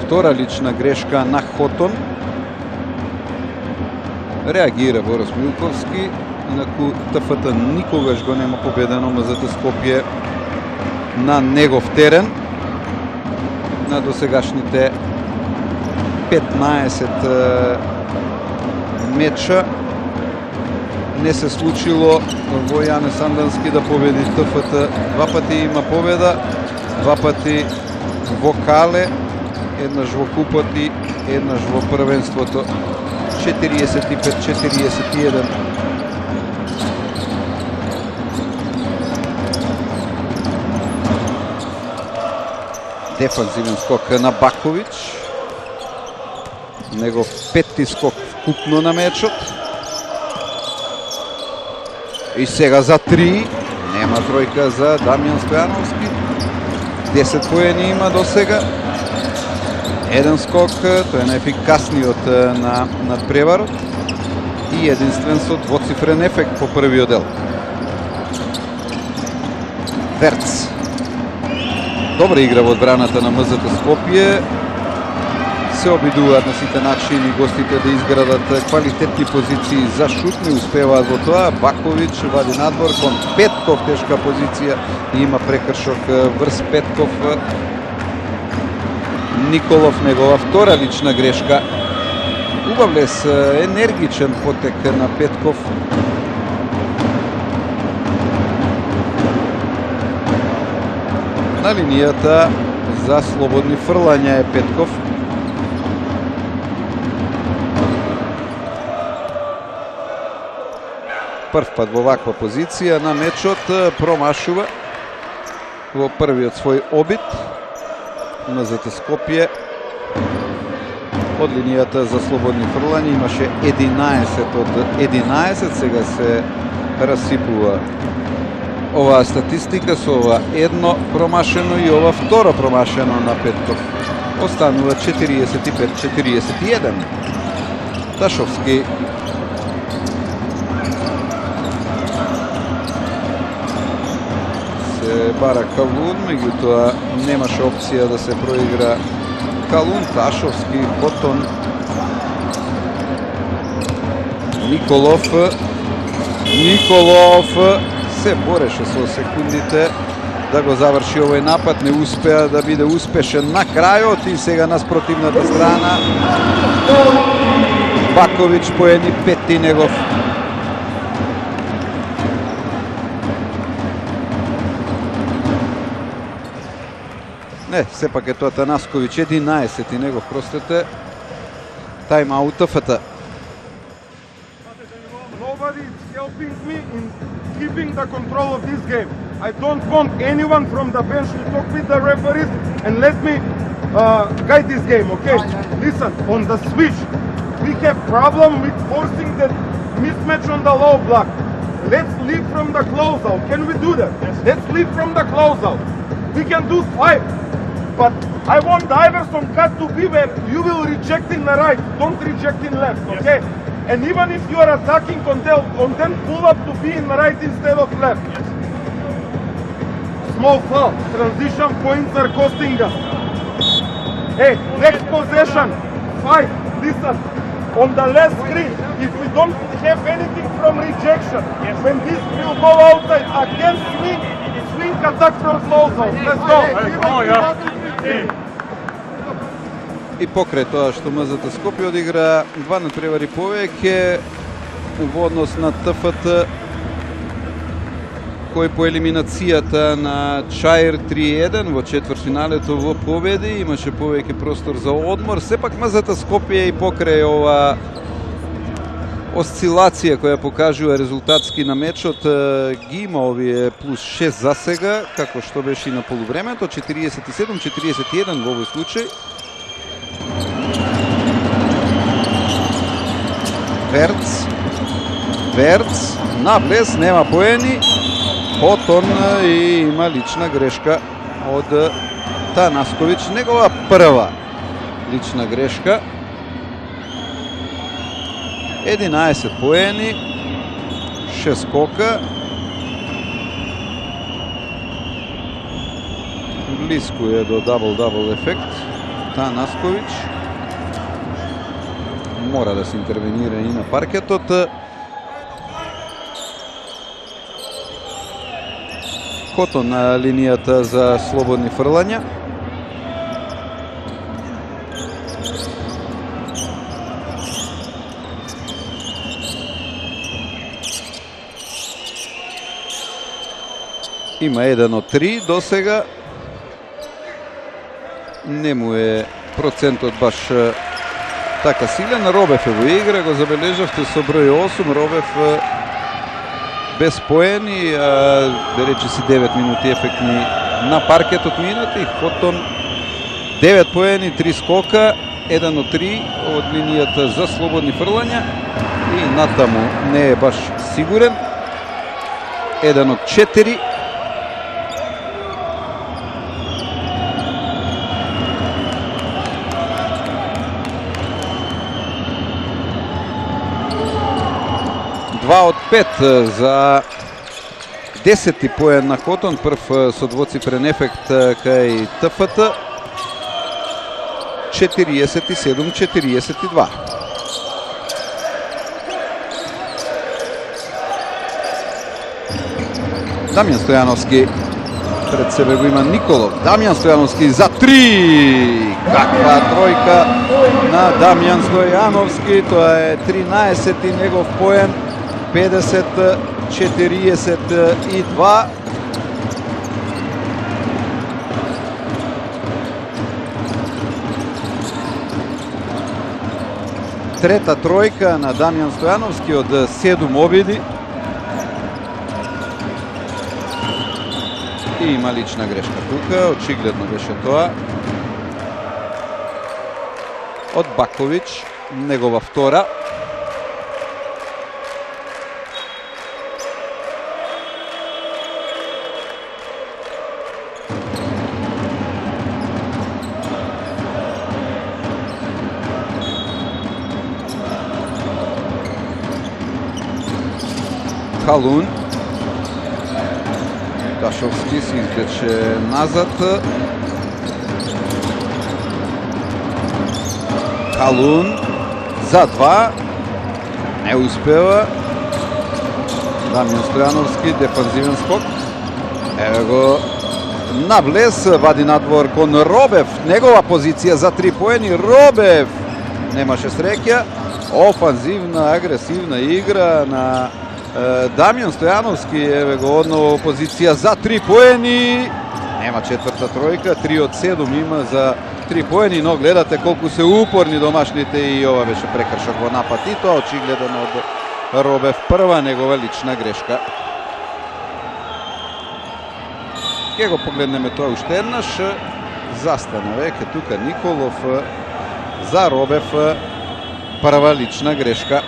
Втора лична грешка на Хотон. Реагира Борис Милковски. Инаку ТФТ никогаш го нема победено МЗТ Скопје на негов терен. На досегашните 15 меча не се случило во Јане Сандански да победи ТФТ. Два пати има победа, два пати во Кале, еднаш во купот и еднаш во првенството. 45-41. Дефанзивен скок на Баковиќ. Негов петти скок вкупно на мечот. И сега за 3. Нема тројка за Дамјан Стојановски. 10 поени има до сега. Еден скок, тој е најефикасниот на надпреварот. И единствен со двоцифрен ефект по првиот дел. Верц. Добра игра во одбраната на МЗТ Скопје. Се обидуваат на сите начини гостите да изградат квалитетни позиции за шут, не успеваат во тоа. Баковиќ вади надвор кон Петков, тешка позиција, има прекршок врз Петков. Николов, негова втора лична грешка. Убав лес, енергичен потек на Петков. На линијата за слободни фрлања е Петков. Прв пат во ваква позиција на мечот, промашува во првиот свој обид. МЗТ Скопје од линијата за слободни фрлања имаше 11 од 11, сега се расипува оваа статистика со ова едно промашено и ова второ промашено на Петков. Останува 45-41. Ташовски се бара Калун, меѓутоа немаше опција да се проигра Калун. Ташовски, Хотон, Николов се бореше со секундите да го заврши овој напад, не успеа да биде успешен на крајот и сега на спротивната страна Баковиќ поени петти негов. Не, сепак е тоа Танасковиќ 11 негов, простете. Тайм-аут ТФТ. Nobody is helping me in keeping the control of this game. I don't want anyone from the bench to talk with the referees and let me guide this game, okay? Listen, on the switch, we have problem with forcing that mismatch on the low block. Let's leave from the closeout. Can we do that? Yes. Let's leave from the closeout. We can do 5, but I want Iverson cut to be where you will reject in the right, don't reject in left, okay? Yes. And even if you are attacking on them pull up to be in the right instead of left. Yes. Small foul, transition points are costing us. Hey, next possession, 5, listen, on the left screen, if we don't have anything from rejection, yes. When this will go outside against swing attack from closeout. Let's go. И покрај тоа што МЗТ Скопје одигра два надпревари повеќе во однос на ТФТ, кој по елиминацијата на Чаир 3-1 во четвртфиналето во победи, имаше повеќе простор за одмор. Сепак МЗТ Скопје и покрај ова осцилација која покажува резултатски на мечот ги има овие плюс 6 за сега, како што беше и на полувремето, 47-41 во овој случај. Верц, наблес, нема поени, Котон и има лична грешка од Танасковиќ, негова прва лична грешка. 11 поени, 6 скока. Близко е до дабл-дабл ефект. Танасковиќ мора да се интервенира и на паркетот. Котон на линијата за слободни фрлања. Има 1 од 3 до сега. Не му е процентот баш така силен. Робев е во игра, го забележавте со број 8. Робев без поени, рече си 9 минути ефектни на паркетот минати. Котон 9 поени, 3 скока, 1 од 3 од линијата за слободни фрлања и натаму не е баш сигурен. 1 од 4. Од 5 за 10 поен на Котон, прв со двоцифрен ефект кај ТФТ. 47-42. Дамјан Стојановски пред себе го има Николов. Дамјан Стојановски за 3. Каква тројка на Дамјан Стојановски. Тоа е 13-ти негов поен. 50-42. Трета тројка на Дамјан Стојановски од 7 обиди. И има лична грешка тука, очигледно беше тоа. Од Баковиќ, негова втора. Халун. Ташовски се излече назад. Халун за 2. Не успева. Дамјан Стојановски, дефанзивен скок. Еве го наблес, вади надвор кон Робев. Негова позиција за 3 поени. Робев немаше среќа. Офанзивна, агресивна игра на Дамјан Стојановски, еве го одново позиција за 3 поени. Нема четврта тројка, 3 од 7 има за 3 поени, но гледате колку се упорни домашните и ова беше прекршок во напад и тоа очигледно од Робев, прва негова лична грешка. Ке го погледнеме тоа уште еднаш. Застана веќе тука Николов за Робев, прва лична грешка.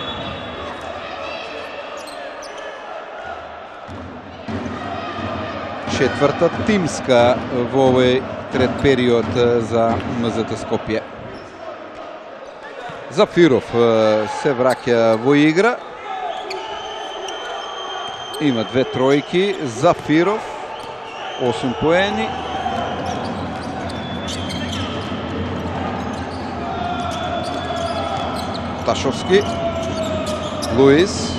Четврта тимска во овој трет период за МЗТ Скопје. Зафиров се враќа во игра. Има 2 тројки. Зафиров 8 поени. Ташовски. Луис.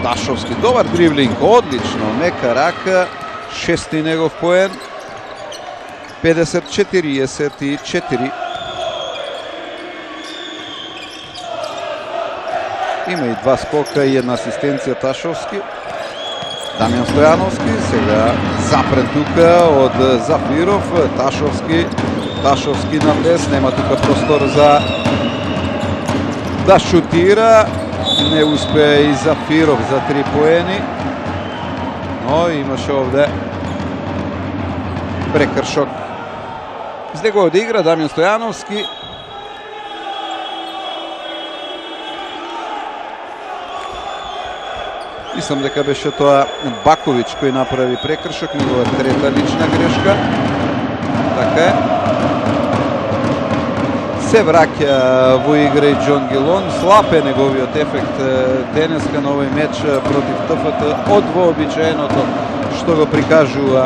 Ташовски, добар дривлинг, одлично, мека рака, 6-ти негов поен, 50-44. Има и 2 скока и 1 асистенција Ташовски. Дамјан Стојановски, сега запрен тука од Зафиров, Ташовски наблес, нема тука простор за да шутира, не успеа и Зафиров за 3 поени, но имаше овде прекршок. Излегува од игра Дамјан Стојановски. Мислам дека беше тоа Баковиќ кој направи прекршок, негова трета лична грешка. Така е. Се враќа во игра и Џон Гилон. Слаб е неговиот ефект денеска на овој меч против ТФТ од вообичаеното што го прикажува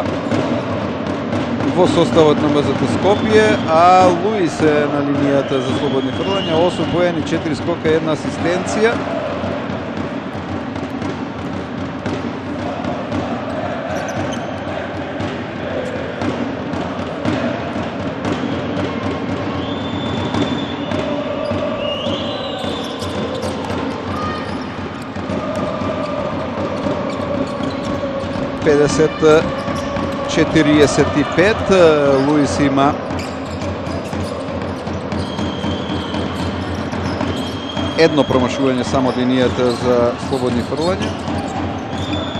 во составот на МЗТ Скопје, а Луис е на линијата за слободни фрлања, 8 поени, 4 скока, 1 асистенција. Педесет 45, Луис има едно промашување само од линијата за слободни фрлања.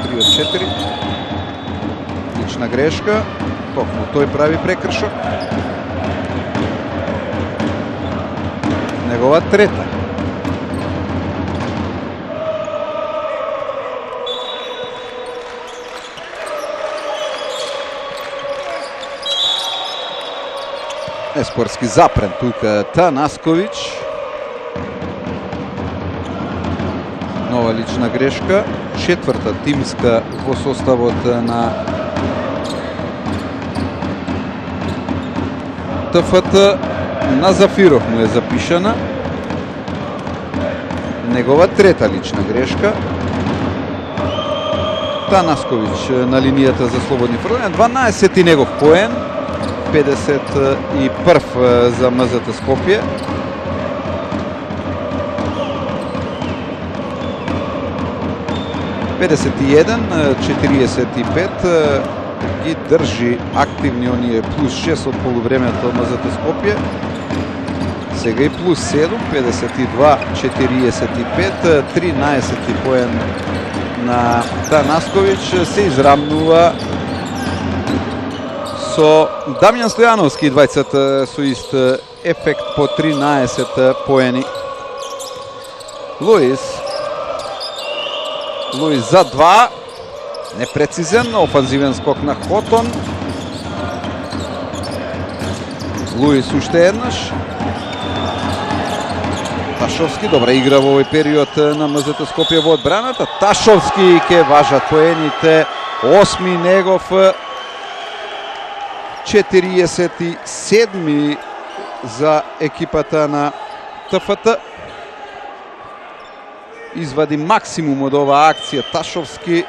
3 од 4. Лична грешка, токму тој прави прекршок. Негова трета. Еспорски запрен тука Танасковиќ. Нова лична грешка, четврта тимска во составот на ТФТ. На Зафиров му е запишана. Негова трета лична грешка. Танасковиќ на линијата за слободни фрлања, 12 негов поен. 51 за МЗТ Скопје. Педесет 45 ги држи активни оние плюс 6 од полувремето од МЗТ Скопје. Сега и плюс 7, 52-45, 13 поен на Танасковиќ. Се израмнува со Дамјан Стојановски, двајцата со ист ефект по 13 поени. Луис за 2, непрецизен, офанзивен скок на Хотон. Луис уште еднаш. Ташовски, добра игра во овој период на МЗТ Скопје во одбраната. Ташовски ќе важат поените, 8 негов, 47 за екипата на ТФТ. Извади максимум од оваа акција Ташовски.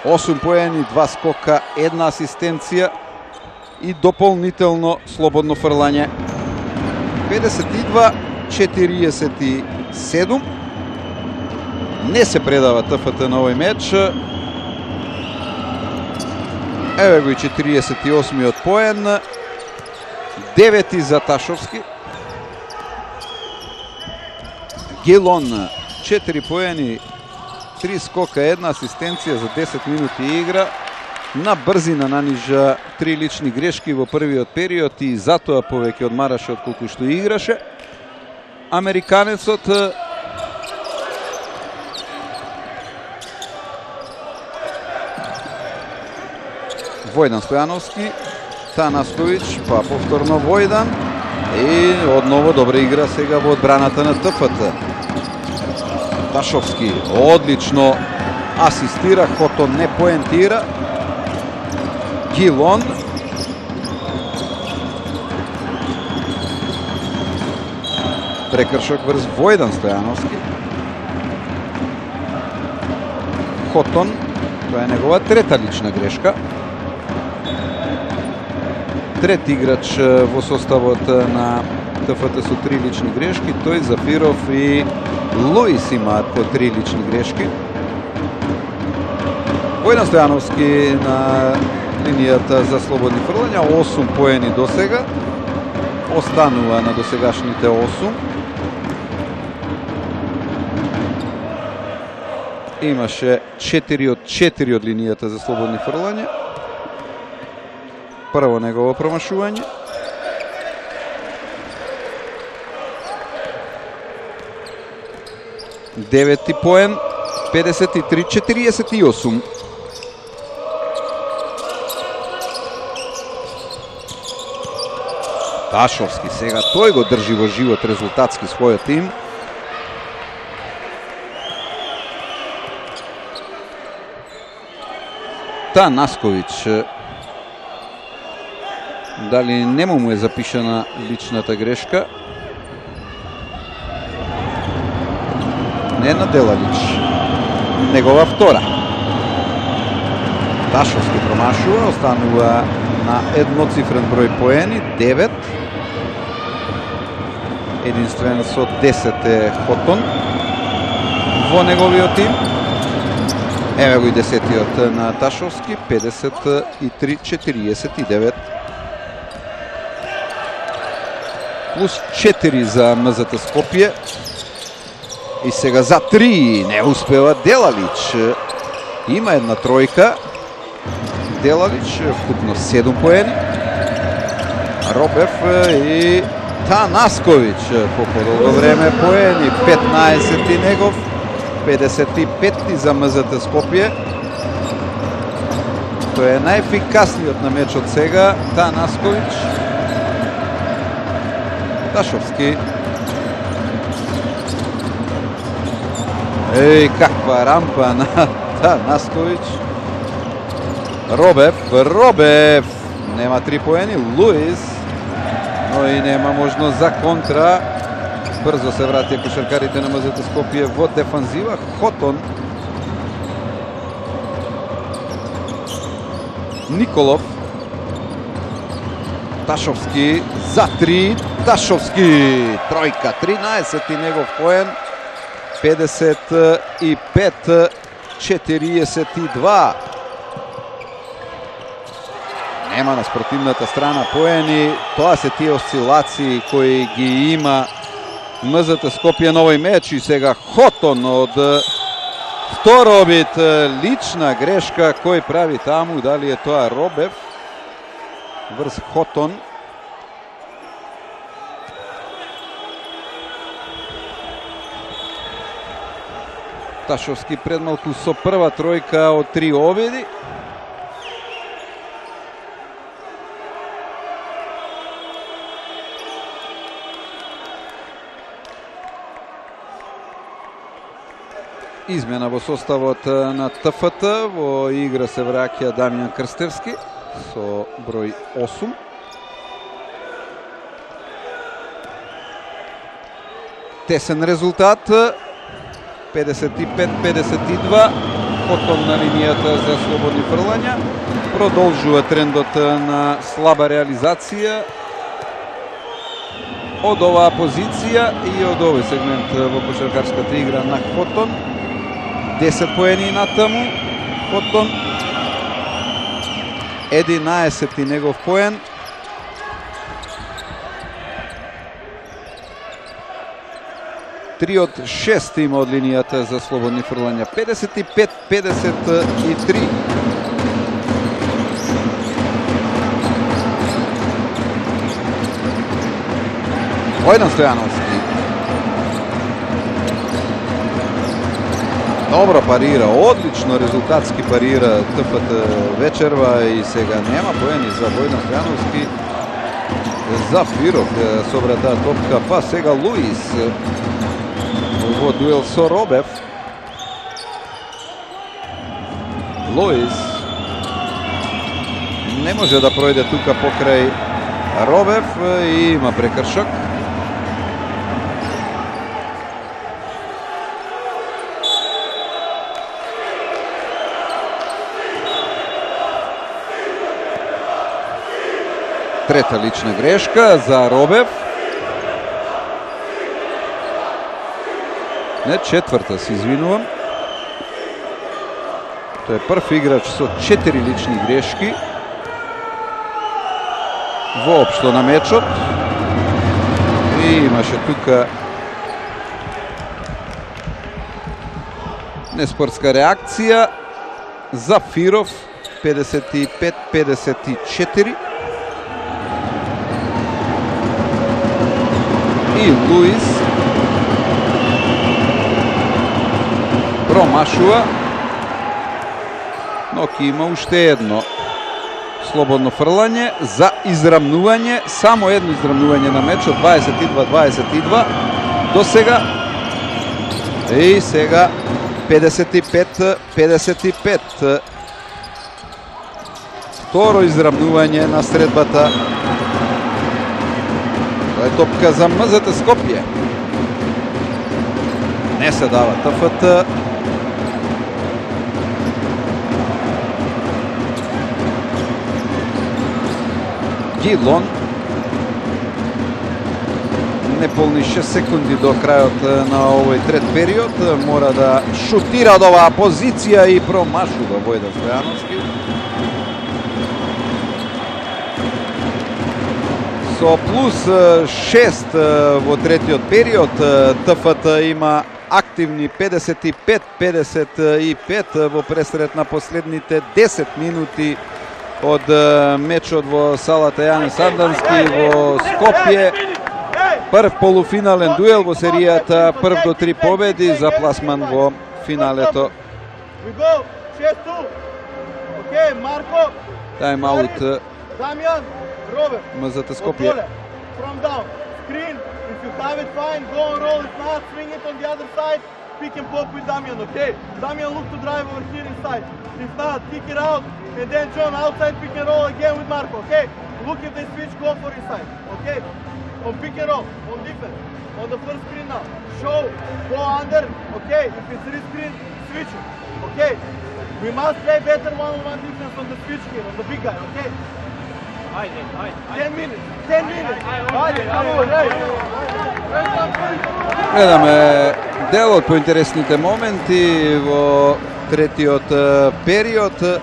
8 поени, 2 скока, 1 асистенција и дополнително слободно фрлање. 52-47. Не се предава ТФТ на овој меч. Еве го и 48-миот поен. 9 за Ташовски. Гилон 4 поени, 3 скока, 1 асистенција за 10 минути игра. На брзина нанижа 3 лични грешки во првиот период и затоа повеќе одмараше отколку што играше. Американецот Војдан Стојановски, Танасковиќ, па повторно Војдан и одново добра игра сега во одбраната на ТФТ. Ташовски одлично асистира, Хотон не поентира. Гилон. Прекршок врз Војдан Стојановски. Хотон, тоа е негова трета лична грешка. Трети играч во составот на ТФТ со 3 лични грешки, тој Зафиров и Луис имаат по 3 лични грешки. Војдан Стојановски на линијата за слободни фрлања, 8 поени до сега, останува на досегашните 8. Имаше 4 од 4 од линијата за слободни фрлања. Прво негово промашување. Девети поен, 53-48. Ташовски сега тој го држи во живот резултатски својот тим. Танасковиќ, дали нему му е запишана личната грешка? Не на Делалич, негова втора. Ташовски промашува, останува на едноцифрен број поени, 9. Единствен со 10 е Хотон во неговиот тим. Еве го и 10-тиот на Ташовски, 53-49. Плюс 4 за МЗТ Скопје. И сега за 3 не успева Делалич. Има една тројка. Делалич, вкупно 7 поени. Робев и Танасковиќ по подолго време поени, 15-ти негов, 55-ти за МЗТ Скопје. Тој е најефикасниот на мечот сега, Танасковиќ. Ташовски. Еј, каква рампа на Танасковиќ. Робев нема 3 поени, Луис, но и нема можност за контра. Брзо се вратија кошаркарите на МЗТ Скопје во дефанзива. Хотон. Николов. Ташовски за 3. Ташовски тројка, 13 негов поен. 55-42. Нема на спротивната страна поени. Тоа се тие осцилации кои ги има МЗТ Скопје на овој меч. И сега Хотон од второбит, лична грешка кој прави таму, дали е тоа Робев врз Хотон. Ташовски предмалку со прва тројка од 3 обиди. Измена во составот на ТФТ, во игра се враќа Дамјан Крстевски со број 8. Тесен резултат, 55-52, Хотон на линијата за слободни фрлања. Продолжува трендот на слаба реализација од оваа позиција и од овој сегмент во кошаркарската игра на Хотон. 10 поени натаму, Хотон. 11 негов поен. Три од 6 има од линијата за слободни фрлања. 55-53. Војдан Стојановски. Добро парира, одлично резултатски парира ТФТ вечерва и сега нема поени за Војдан Стојановски. Зафиров собра таа топка, па сега Луис во дуел со Робев. Луис не може да пројде тука покрај Робев и има прекршок. Трета лична грешка за Робев. Не, четврта, се извинувам. Тој е прв играч со 4 лични грешки воопшто на мечот. И имаше тука Неспортска реакција. Зафиров 55-54. И Луис промашува, но ќе има уште едно слободно фрлање за израмнување, само едно израмнување на мечот, 22-22 до сега. И сега 55-55. Второ израмнување на средбата. Тоа е топка за МЗТ Скопје. Не се дава ТФТ. Гилон. Неполни 6 секунди до крајот на овој трет период. Мора да шутира од оваа позиција и промашува Војда Стојановски. Со плюс 6 во третиот период, ТФТ има активни 55-55 во пресред на последните 10 минути од мечот во салата Јане Сандански во Скопје. Прв полуфинален дуел во серијата, прв до 3 победи за пласман во финалето. Тайм-аут МЗТ Скопје. Pick and pop with Damian, okay? Damian look to drive over here inside. If not, kick it out, and then John outside pick and roll again with Marco, okay? Look if they switch, go for inside, okay? On pick and roll, on defense, on the first screen now. Show, go under, okay? If it's this screen, switch it, okay? We must play better one-on-one defense on the switch here, on the big guy, okay? 10 minutes, 10 minutes. Гледаме дел од поинтересните моменти во третиот период.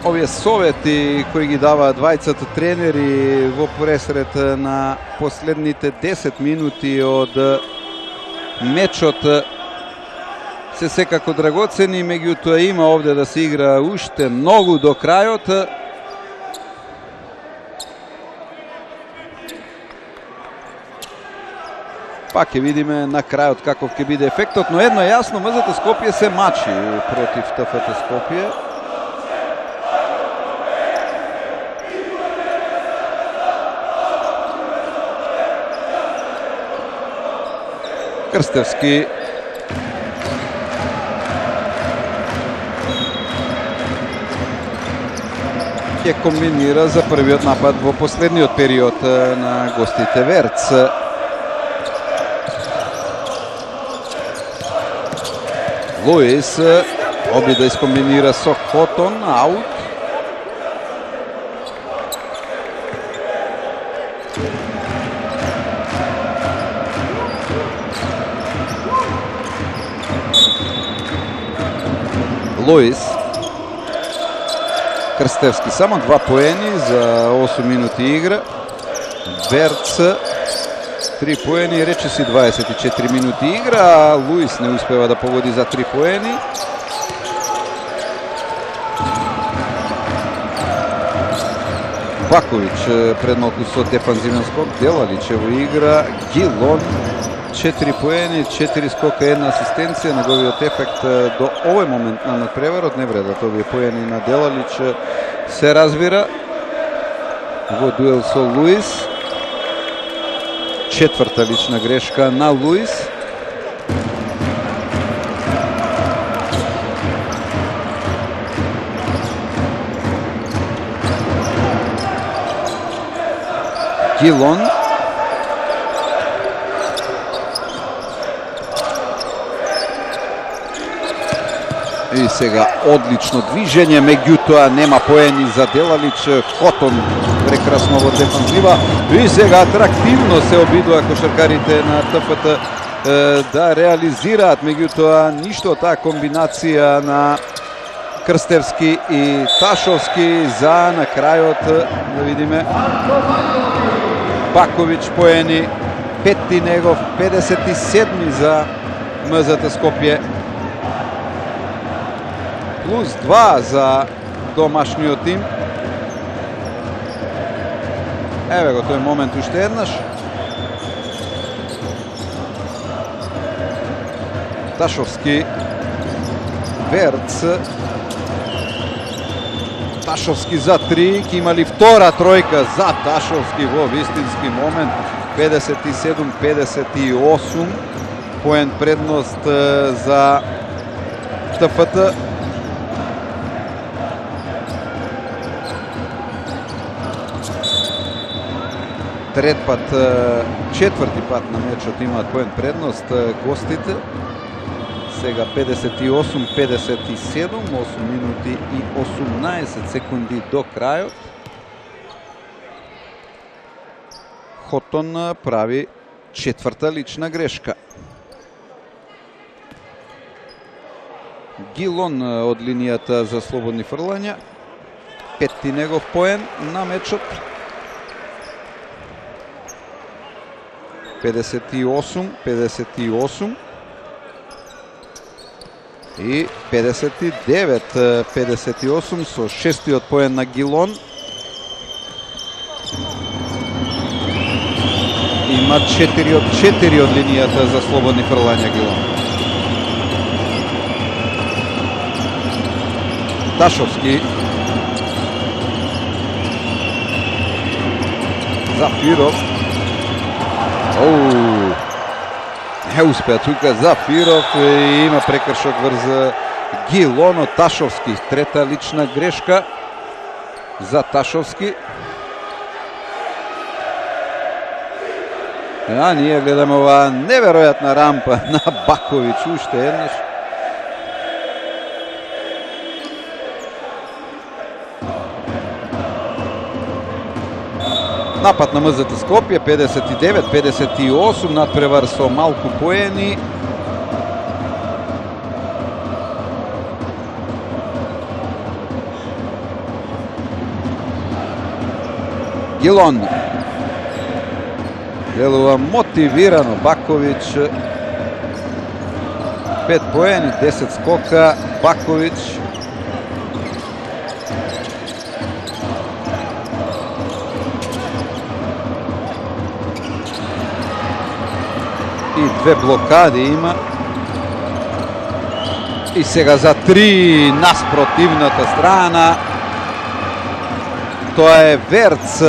Овие совети кои ги даваат двајцата тренери во пресред на последните 10 минути од мечот се секако драгоцени, меѓутоа има овде да се игра уште многу до крајот. Пак ќе видиме на крајот каков ќе биде ефектот, но едно е јасно, МЗТ Скопје се мачи против ТФТ Скопје. Крстевски ќе комбинира за првиот напад во последниот период на гостите Верц. Луис оби да искомбинира со Хотон, аут. Луис. Крстевски само 2 поени за 8 минути игра. Верц 3 поени, речиси 24 минути игра, а Луис не успева да погоди за 3 поени. Баковиќ пред малку со дефанзивен скок, Делалич во игра, Гилон 4 поени, 4 скока, 1 асистенција. Неговиот ефект до овој момент на надпреварот не вредат овие поени на Делалич, се разбира во дуел со Луис. Четврта лична грешка на Луис. Гилон. И сега одлично движење, меѓутоа нема поени за Делалич. Хотон прекрасно во дефанзива. И сега атрактивно се обидува кошаркарите на ТФТ да реализираат, меѓутоа ништо таа комбинација на Крстевски и Ташовски за на крајот, да видиме. Баковиć поени, пети негов, 57 за МЗТ Скопје. Плюс 2 за домашниот тим. Еве го тој момент уште еднаш. Ташовски, Верц. Ташовски за 3, ќе имали втора тројка за Ташовски во вистински момент. 57-58, поен предност за ТФТ. Четврти пат на мечот имаат поен предност гостите. Сега 58-57, 8 минути и 18 секунди до крајот. Хотон прави четврта лична грешка. Гилон од линијата за слободни фрлања. Петти негов поен на мечот. 58-58 и 59-58 со шестиот поен на Гилон. Има 4 од 4 од линијата за слободни фрлања Гилон. Ташовски. Зафиров. Не успеа тука Зафиров и има прекршок врз Гилоно. Ташовски, трета лична грешка за Ташовски. А ние гледаме оваа неверојатна рампа на Баковиć уште еднаш. Напад на МЗТ Скопје, 59-58, надпревар со малку поени. Гилон. Делува мотивирано Баковиć. 5 поени, 10 скока Баковиć. И две блокади има. И сега за 3 наспротивната страна. Тоа е Верц.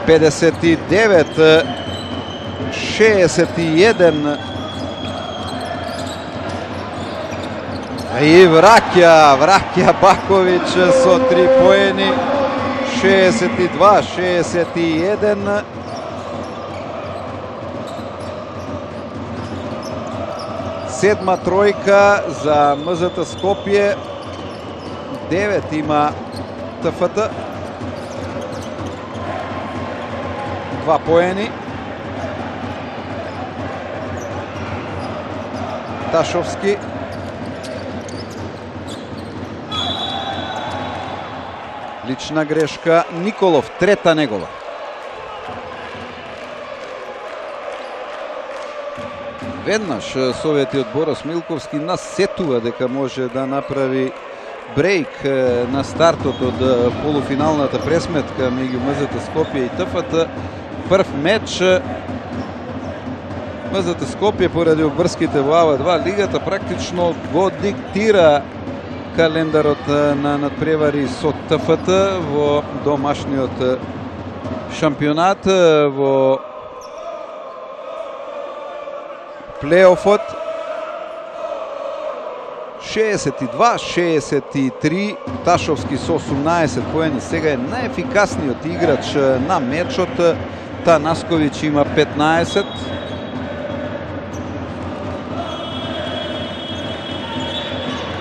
59-61. И враќа Баковиć со 3 поени. 62-61. Седма тројка за МЗТ Скопје. 9 има ТФТ. 2 поени. Ташовски. Лична грешка Николов, трета негова. Веднаш советиот Борис Милковски насетува дека може да направи брейк на стартот од полуфиналната пресметка меѓу МЗТ Скопје и ТФТ. Прв меч МЗТ Скопје поради обврските во АВ2 лигата практично го диктира календарот на надпревари со ТФТ во домашниот шампионат, во плейофот. 62-63, Ташовски со 18 поени, сега е најефикасниот играч на мечот. Танасковиќ има 15.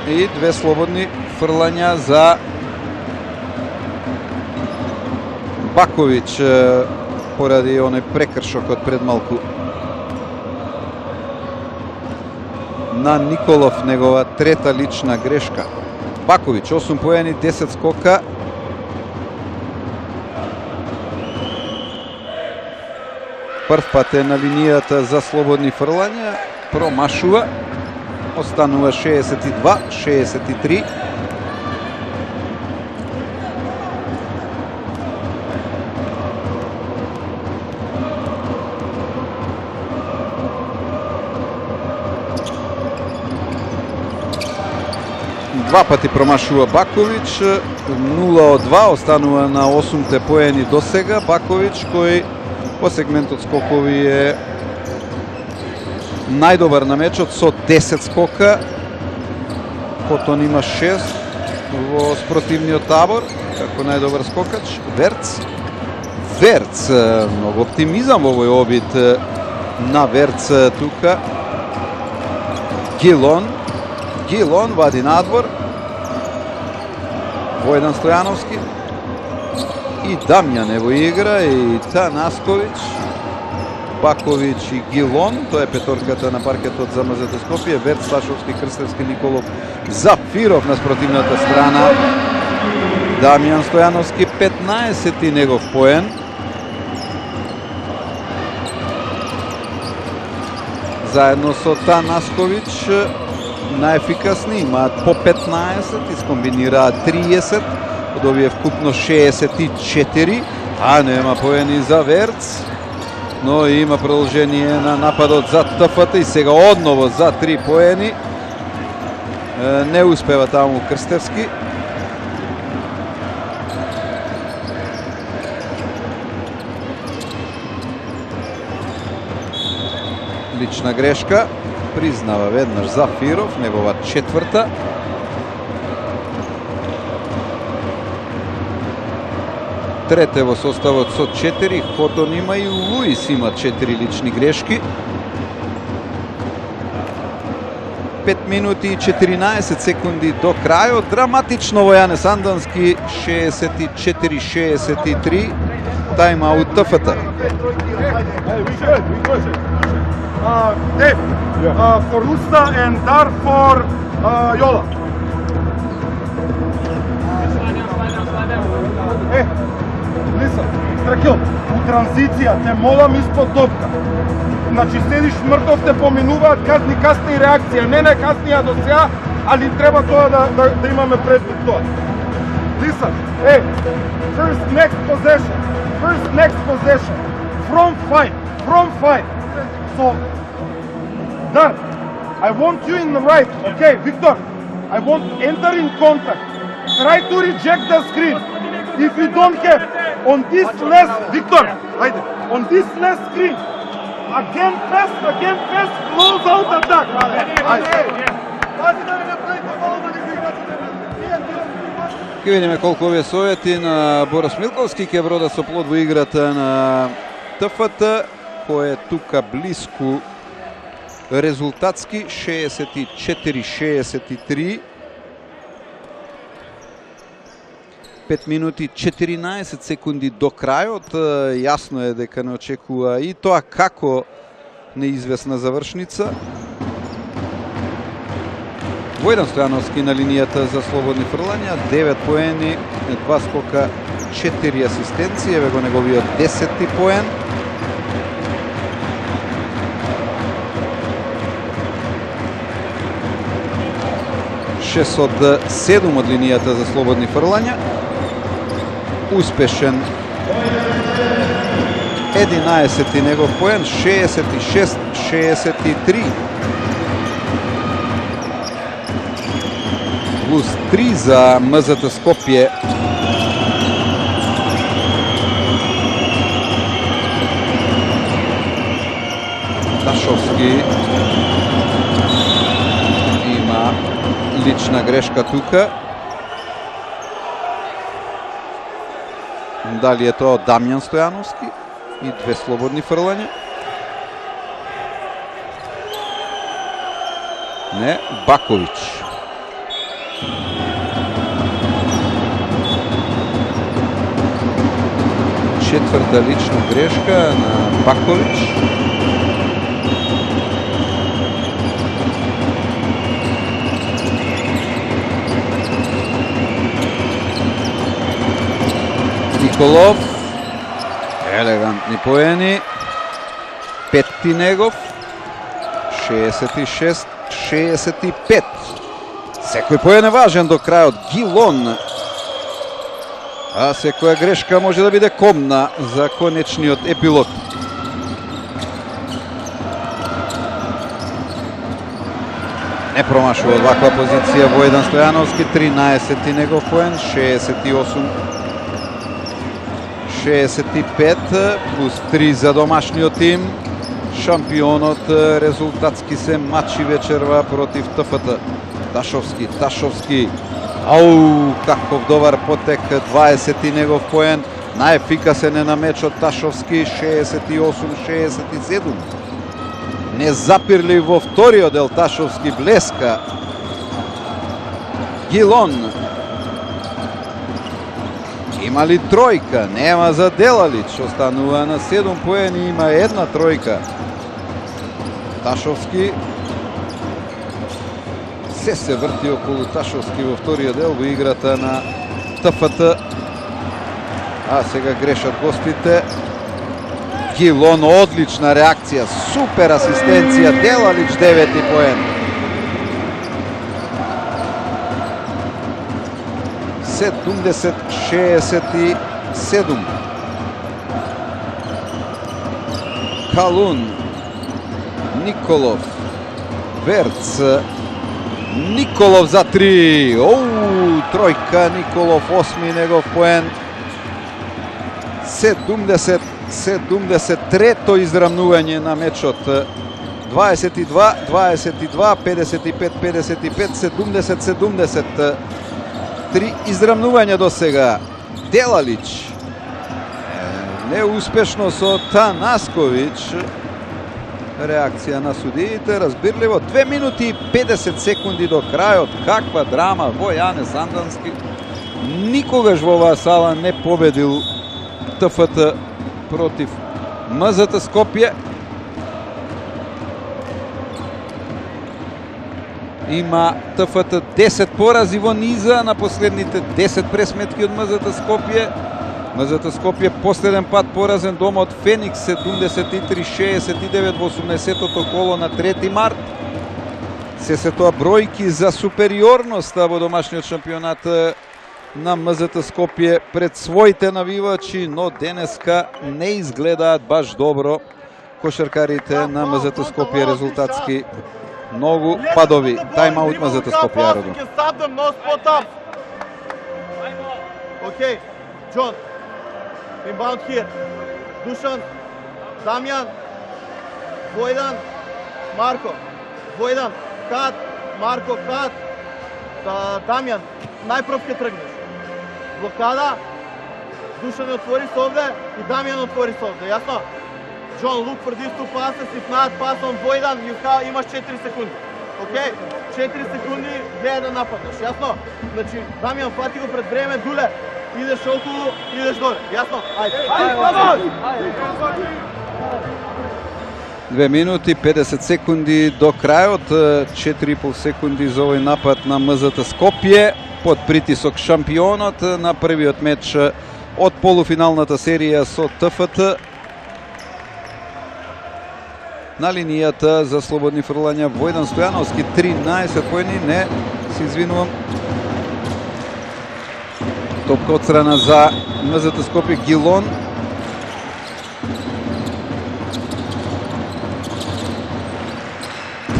И две слободни фрлања за Баковиć поради оној прекршокот пред малку на Николов, негова трета лична грешка. Баковиć 8 поени, 10 скока. прв пат е на линијата за слободни фрлања, промашува, останува 62-63. Два пати промашува Бакович, 0 од 2, останува на 8 поени до сега. Бакович, кој по сегментот скокови е најдобар на мечот со 10 скока. Потон има 6 во спротивниот табор, како најдобар скокач. Верц, многу оптимизам во овој обид на Верц тука. Гилон вади надвор. Војдан Стојановски и Дамјан е во игра, и Танасковиќ, Баковиќ и Гилон. Тоа е петорката на паркетот за МЗТ Скопје. Верц, Сташовски, Крстевски, Николов, Зафиров на спротивната страна. Дамјан Стојановски, 15-ти негов поен. Заедно со Танасковиќ најефикасни, имаат по 15, искомбинираат 30, од овие вкупно 64, а нема поени за Верц, но има продолжение на нападот за ТФТ и сега одново за 3 поени. Не успева таму Крстевски. Лична грешка, признава веднаш Зафиров, негова четврта. Трете во составот со 4, Хотон има и Луис има 4 лични грешки. 5 минути и 14 секунди до крајот. Драматично во Јане Сандански, 64-63. Тайм-аут ТФТ. Dave, for Rusta and Dar for Jola. Listen, Strahil, u транзиција те молам испод топка. Значи седиш мртов, те поминуваат, касни реакција. Не каснија до сега, али треба тоа да имаме предвид тоа. Listen, first next possession. From fight. So, Dar, I want you in the right, okay, Victor? I want enter in contact. Try to reject the screen. If you don't have, on this last, Victor, on this last screen, again pass, close out attack. Ке видиме колку овие совети на Борис Милковски ќе врода со плод во играта на ТФТ, кој е тука блиску резултатски, 64-63. 5 минути 14 секунди до крајот. Јасно е дека не очекува и тоа како неизвестна завршница. Војдан Стојановски на линијата за слободни фрлања, 9 поени, 2 скока, 4 асистенции, еве го неговиот 10-ти поен. Шест од 7 од линијата за слободни фрлања. Успешен 11-ти негов поен, 66-63. Плюс 3 за МЗТ Скопје. Ташовски има лична грешка тука. Дали е тоа Дамјан Стојановски и 2 слободни фрлања? Не, Бакович. Четврта лична грешка на Бакович. Николов, елегантни поени. петти негов. 66-65. Секој поен е важен до крајот. Гилон. А секоја грешка може да биде комна за конечниот епилог. Не промашува ваква позиција Војдан Стојановски. 13 негов поен. 68-65 плюс 3 за домашниот тим. Шампионот резултатски се мачи вечерва против ТФТ. Ташовски. Ау, каков добар потек, 20 негов поен. Најефикасен е на мечот Ташовски, 68-67. Незапирлив во вториот дел Ташовски, блеска. Гилон. Има ли тројка? Нема за Делалич, останува на 7 поени, има една тројка. Ташовски се врти околу Ташовски во вториот дел во играта на ТФТ. А сега грешат гостите. Гилон, одлична реакција, супер асистенција, Делалич 9 поен. 70-67. Калун, Николов, Верц, Николов за 3. Оу, тројка, Николов, 8 негов поен. 73-то израмнување на мечот. 22-22, 55-55, 70-70. 3 израмнувања до сега. Делалич. Неуспешно со Танасковиќ. Реакција на судиите, разбирливо. 2 минути и 50 секунди до крајот. Каква драма во Јане Сандански. Никогаш во оваа сала не победил ТФТ против МЗТ Скопје. Има ТФТ 10 порази во низа на последните 10 пресметки од МЗТ Скопје. МЗТ Скопје последен пат поразен дома од Феникс 73-69 во 80-тото коло на 3 март. Се тоа бројки за супериорноста во домашниот шампионат на МЗТ Скопје пред своите навивачи, но денеска не изгледаат баш добро кошаркарите на МЗТ Скопје, резултатски многу падови. Тайм-аут МЗТ Скопје, Арадо. Окей, Джон. Inbound here. Dušan, Damjan, Vojdan, Marko. Vojdan, cut, Marko, cut. Damjan, najprv ќе тргнеш. Блокада, Dušan je otvori se ovde i Damjan otvori se ovde, jasno? John, look for these two passes, if not pass on Vojdan, imaš 4 sekundi. Okej? 4 sekundi, gledaj da napadneš, jasno? Znači, Damjan, fati go pred vreme, Dule, ideš okolo, ideš dole, jasno? Ajde, ajde! 2 минути 50 секунди до крајот, 4,5 секунди за овој напад на МЗТ Скопје, под притисок шампионот на првиот меч од полуфиналната серија со ТФТ. На линијата за слободни фрлања Војдан Стојановски, 13 поени, не, се извинувам. Топка од страна за МЗТ Скопје, Гилон.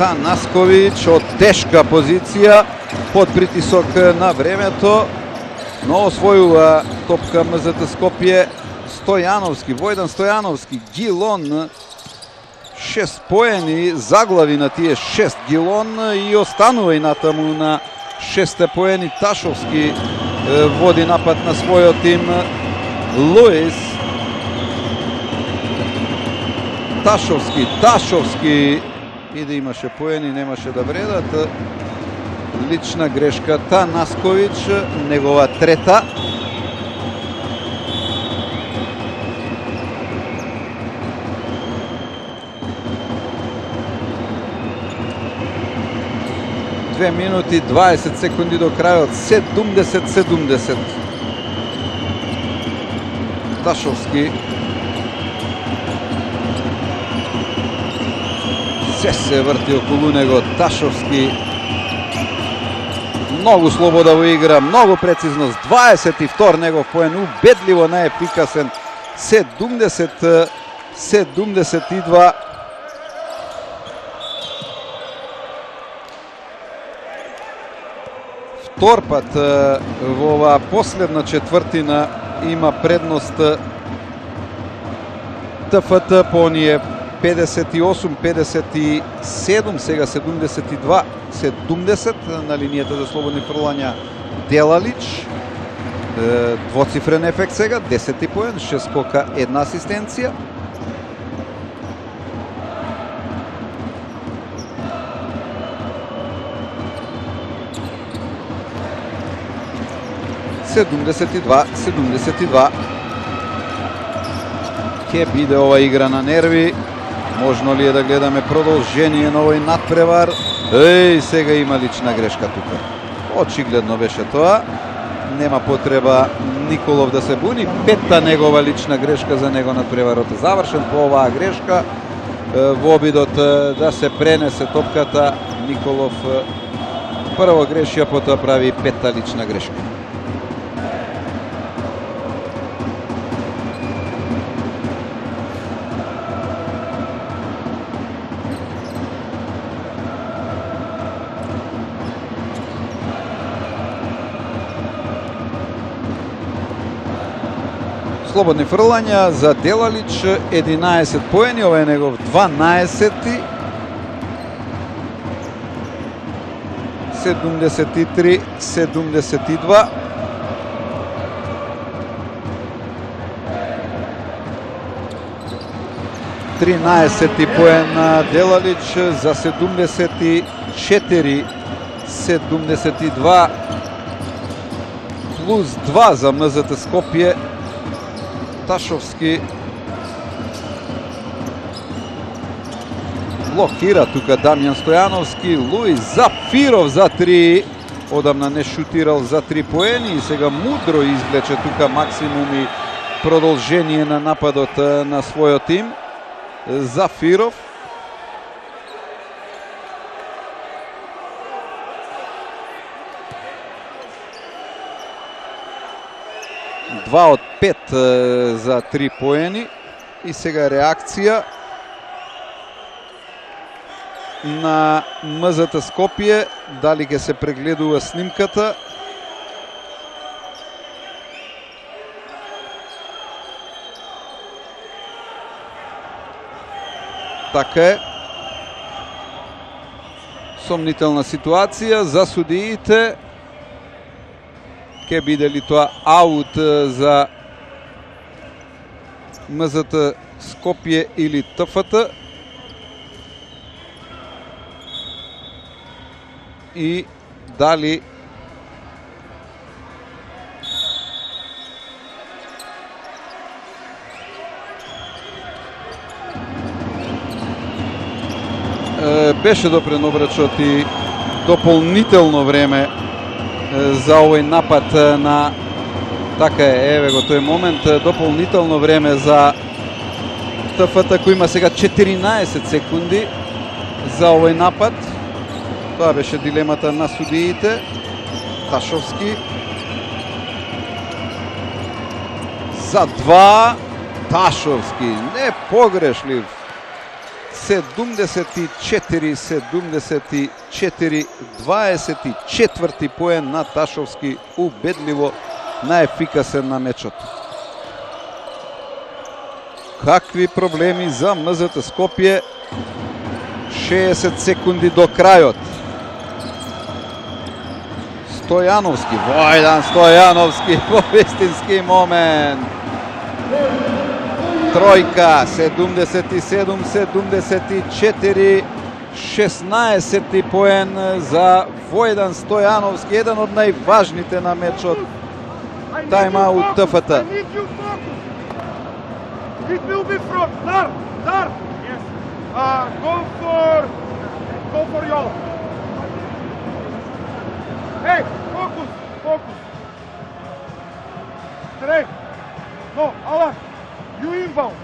Танасковиќ од тешка позиција, под притисок на времето, но освојува топка МЗТ Скопје. Стојановски, Војдан Стојановски, Гилон, 6 поени, заглави на тие 6 Гилон и останува и натаму на 6 поени. Ташовски води напад на својот тим. Луис, Ташовски и да имаше поени, немаше да вредат. Лична грешка Танасковиќ, негова трета. Две минути 20 секунди до крајот, 70-70. се врти околу него Ташовски. Многу слобода во игра, многу прецизност. 22 негов поен, убедливо најефикасен. 70-72. Втор пат во оваа последна четвртина има предност ТФТ по оние 58-57, сега 72-70 на линијата за слободни фрлања Делалич. Двоцифрен ефект сега, 10 поен, 6 скока, 1 асистенција. Ке биде ова игра на нерви. Можно ли е да гледаме продолжение на овој надпревар? Сега има лична грешка тука. Очигледно беше тоа. Нема потреба Николов да се буни. Петта негова лична грешка за него надпреварот е завршен по оваа грешка. Во обидот да се пренесе топката, Николов прво греши, а потоа прави петта лична грешка. Слободни фрлања за Делалич, 11 поени, ова е негов 12-ти. 73-72. Тринаесети поен на Делалич за 74-72. Плюс 2 за МЗТ Скопје. Ташовски блокира тука Дамјан Стојановски. Луис Зафиров за 3. Одамна не шутирал за 3 поени и сега мудро извлече тука максимум и продолжение на нападот на својот тим. Зафиров. Два од 5 за 3 поени. И сега реакција на МЗТ Скопје. Дали ќе се прегледува снимката? Така е. Сомнителна ситуација за судиите. Ке биде ли тоа аут за МЗТ Скопје или ТФТ? И дали беше допрен обрачот и дополнително време за овој напад на... Така е, еве го тој момент, дополнително време за ТФТ кој има сега 14 секунди за овој напад. Тоа беше дилемата на судиите. Ташовски за 2. Ташовски не погрешлив. 74-74, 24 поен на Ташовски, убедливо најефикасен на мечот. Какви проблеми за МЗТ Скопје? 60 секунди до крајот. Стојановски, Војдан Стојановски во вистински момент. Тројка, 77-74, 16 поен за Војдан Стојановски, еден од најважните на мечот. Тайм-аут ТФТ. It will be front. Dar. Yes. Go for y'all. Hey, focus. Straight. No, Alan. You inbound.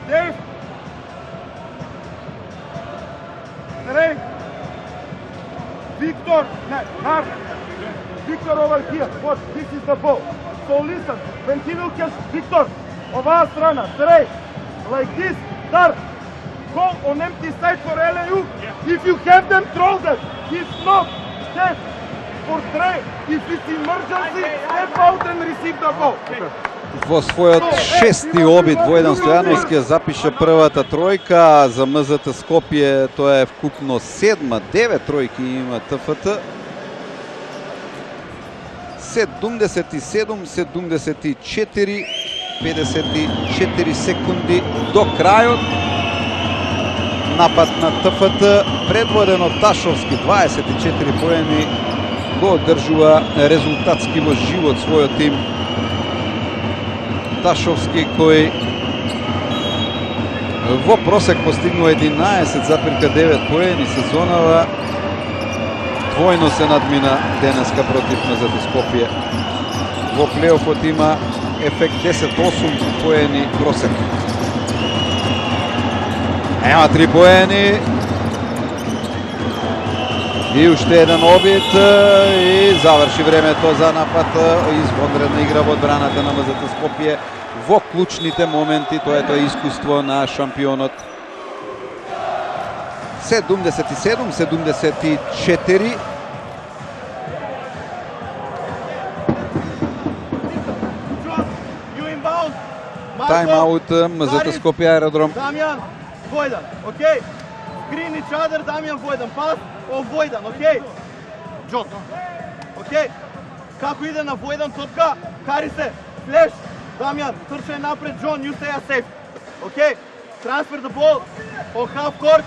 There's Ready? Victor, Victor over here. Watch, this is the ball. So listen, when he will catch Victor, ova strana, straight, like this, start. Go on empty side for LAU. If you have them, throw them. If not, step for tray. If it's emergency, step out and receive the ball. Во својот шести обид Војдан Стојановски запиша првата тројка, а за МЗТ Скопје тоа е вкупно седма, 9 тројки има ТФТ. 77-74, 54 секунди до крајот. Напад на ТФТ, предводен од Ташовски, 24 поени, го одржува резултатски во живот својот тим. Ташовски кој во просек постигнува 11,9 поени сезонава, двојно се надмина денеска против МЗТ Скопје. Во плейофот има ефект 10,8 поени просек. Ема 3 поени и уште еден обид и заврши времето за напад. Извонредна игра во одбраната на МЗТ Скопје во клучните моменти. Тоа е искуство на шампионот. 77-74. Тайм-аут МЗТ Скопје аеродром. Дамјан, Војдан, окей. Screen each other, Дамјан, Војдан, пас, Војдан, окей. Джон, окей. Како иде на Војдан топка, кари се, флеш, Дамјан, трчај напред, Джон, you stay safe. Окей. Transfer the ball, on half court,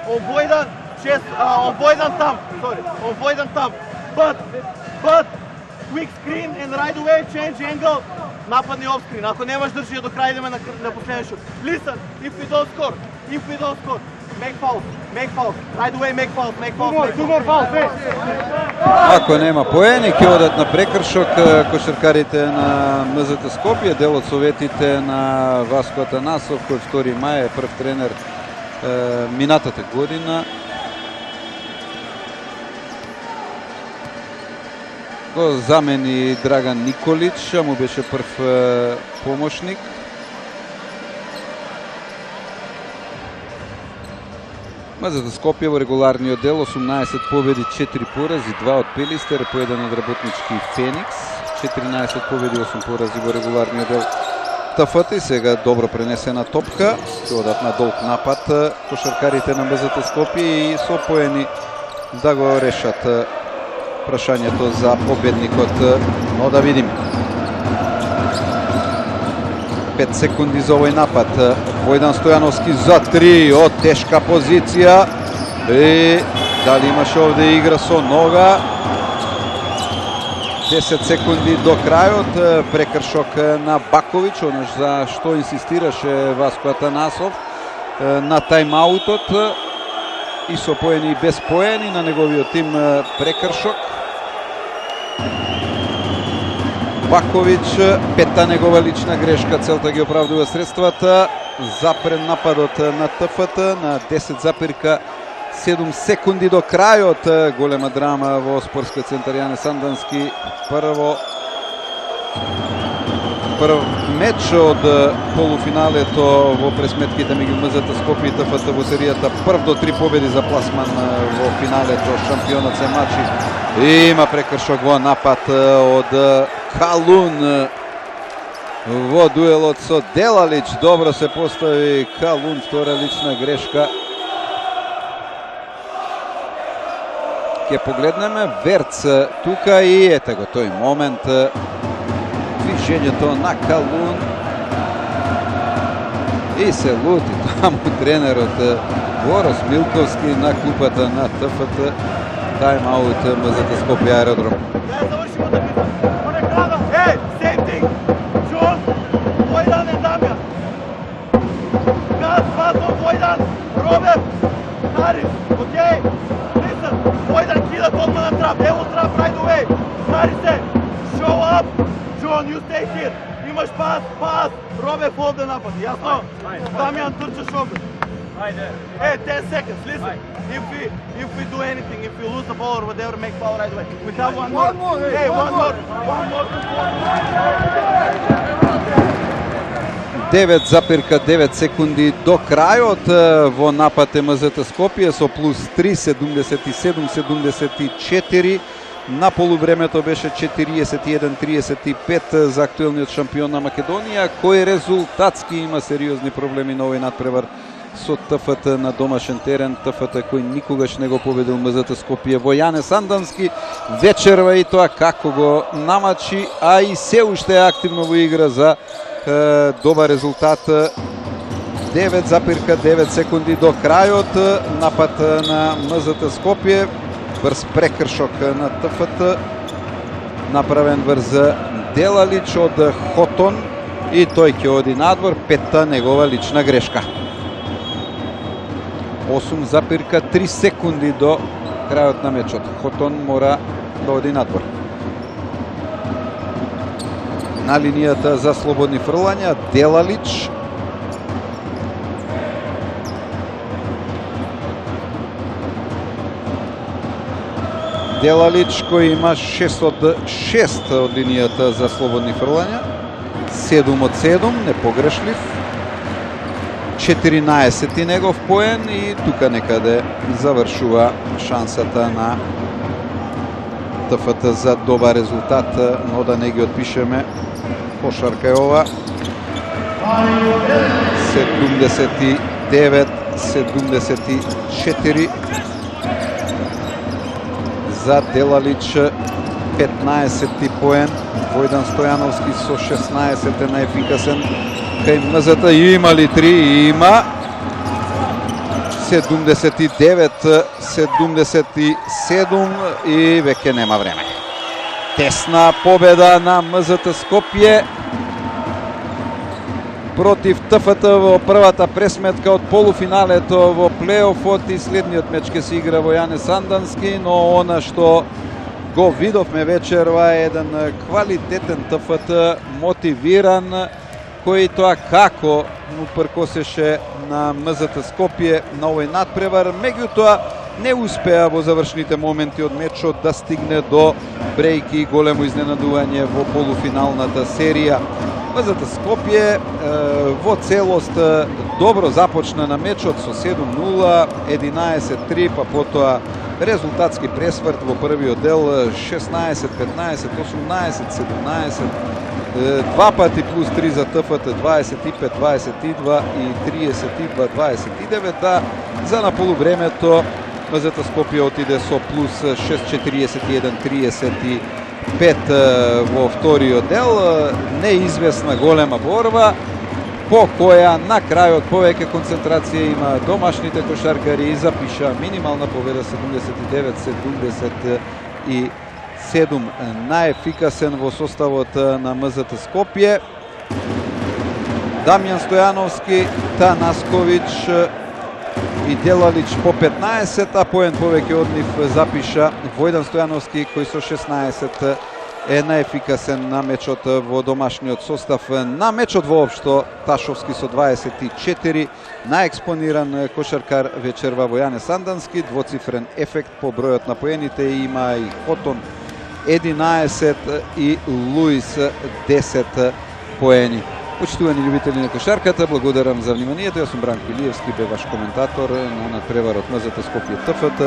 on Војдан, on Војдан там, sorry, on Војдан там. But, quick screen and right away change angle. Нападни обскрин. Ако немаш држи до крај, идеме на последен шут. Listen, if we don't score, make fouls. Right away make fouls. Two more fouls, Ако нема поени, ќе одат на прекршок кошаркарите на МЗТ Скопје. Дел од советите на Васко Атанасов, кој 2 мај е прв тренер минатата година. Го замени Драган Николич, му беше прв помошник. МЗТ Скопје во регуларниот дел 18 победи, 4 порази, 2 од Пелистер, по 1 од работнички Феникс, 14 победи, 8 порази во регуларниот дел. ТФТ и сега добро пренесена топка, ќе одат на долг напад кошаркарите на МЗТ Скопје и со поени да го решат прашањето за победникот, но да видим. 5 секунди за овој напад. Војдан Стојановски за 3 од тешка позиција. И дали имаше овде игра со нога? 10 секунди до крајот. Прекршок на Баковиќ, онош за што инсистираше Васко Атанасов на тајм-аутот. И со поени и без поени на неговиот тим прекршок. Баковиќ, пета негова лична грешка, целта ги оправдува средствата. Запрен нападот на ТФТ на 10,7 секунди до крајот. Голема драма во спортскиот центар Јане Сандански. Прв меч од полуфиналето во пресметките меѓу МЗТ Скопје и ТФТ во серијата. Прв до 3 победи за пласман во финалето. Шампионот се мачи. И има прекршок во напад од Калун во дуелот со Делалич. Добро се постави Калун, втора лична грешка. Ке погледнеме Верц тука и ете го тој момент. Движењето на Калун и се лути таму тренерот Борос Милковски на клупата на ТФТ. Тайм-аут МЗТ Скопје аеродром. Hey, same thing. John, Војдан and Дамјан. Газ, Војдан, Роберт, Харис, окей? Listen, Војдан кидат одма на трап, ево трап right away. Хари се, show up. John, you stay here. Имаш пас, Роберт овде напади, јасно? Дамјан трчаш овде. Hey, 10 seconds, listen. If we do anything, if we lose the ball or whatever, make foul right away. We have one more. Hey, one more. 9,9 секунди до крајот во напад МЗТ Скопје со плюс 3, 77-74. На полувремето беше 41-35 за актуелниот шампион на Македонија, кој резултатски има сериозни проблеми на овој надпревар со ТФТ на домашен терен. ТФТ кој никогаш не го победил МЗТ Скопје во Јане Сандански. Вечерва и тоа како го намачи, а и се уште е активно во игра за добар резултат. 9,9 секунди до крајот. Напад на МЗТ Скопје. Брз прекршок на ТФТ. Направен врз Делалич од Хотон. И тој ќе оди надвор. Петта негова лична грешка. 8,3 секунди до крајот на мечот. Хотон мора да оди надвор. На линијата за слободни фрлања Делалич. Делалич кој има 6 од 6 од линијата за слободни фрлања. 7 од 7, непогрешлив. 14 негов поен и тука некаде завршува шансата на ТФТ за добар резултат, но да не ги отпишеме. Кошарка е ова. 79-74 за Делалич. 15 поен. Војдан Стојановски со 16 е најефикасен кај МЗТ. Има ли 3? Има. 79-77 и веќе нема време. Тесна победа на МЗТ Скопје против ТФТ во првата пресметка од полуфиналето во плейофот и следниот меч ќе се игра во Јане Сандански, но она што го видовме вечерва е еден квалитетен ТФТ, мотивиран, кој тоа како му пркосеше на МЗТ Скопје на овој надпревар, меѓутоа не успеа во завршните моменти од мечот да стигне до брејки и големо изненадување во полуфиналната серија. МЗТ Скопје во целост добро започна на мечот со 7-0, 11-3, па потоа резултатски пресврт во првиот дел 16-15, 18-17, два пати плюс 3 за ТФТ, 25-22 и 32-29, да за на полувремето МЗТ Скопје отиде со плюс 6-41-35 во вториот дел. Неизвестна голема борба, по која на крајот повеќе концентрација има домашните кошаркари и запиша минимална победа 79-77, најефикасен во составот на МЗТ Скопје. Дамјан Стојановски, Танасковиќ и Делалич по 15, а поен повеќе од нив запиша Војдан Стојановски, кој со 16 е најефикасен на мечот во домашниот состав. На мечот воопшто Ташовски со 24, најекспониран кошаркар вечерва во Јане Сандански, двоцифрен ефект по бројот на поените има и Хотон 11 и Луис 10 поени. Почитувани љубители на кошарката, благодарам за вниманието. Јас сум Бранко Илиевски, бе ваш коментатор на надпреварот МЗТ Скопје ТФТ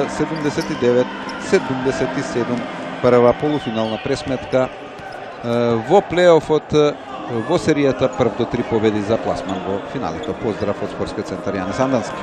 79-77, прва полуфинална пресметка во плейофот во серијата прв до 3 победи за пласман во финалите. Поздрав од спортскиот центар Јане Сандански.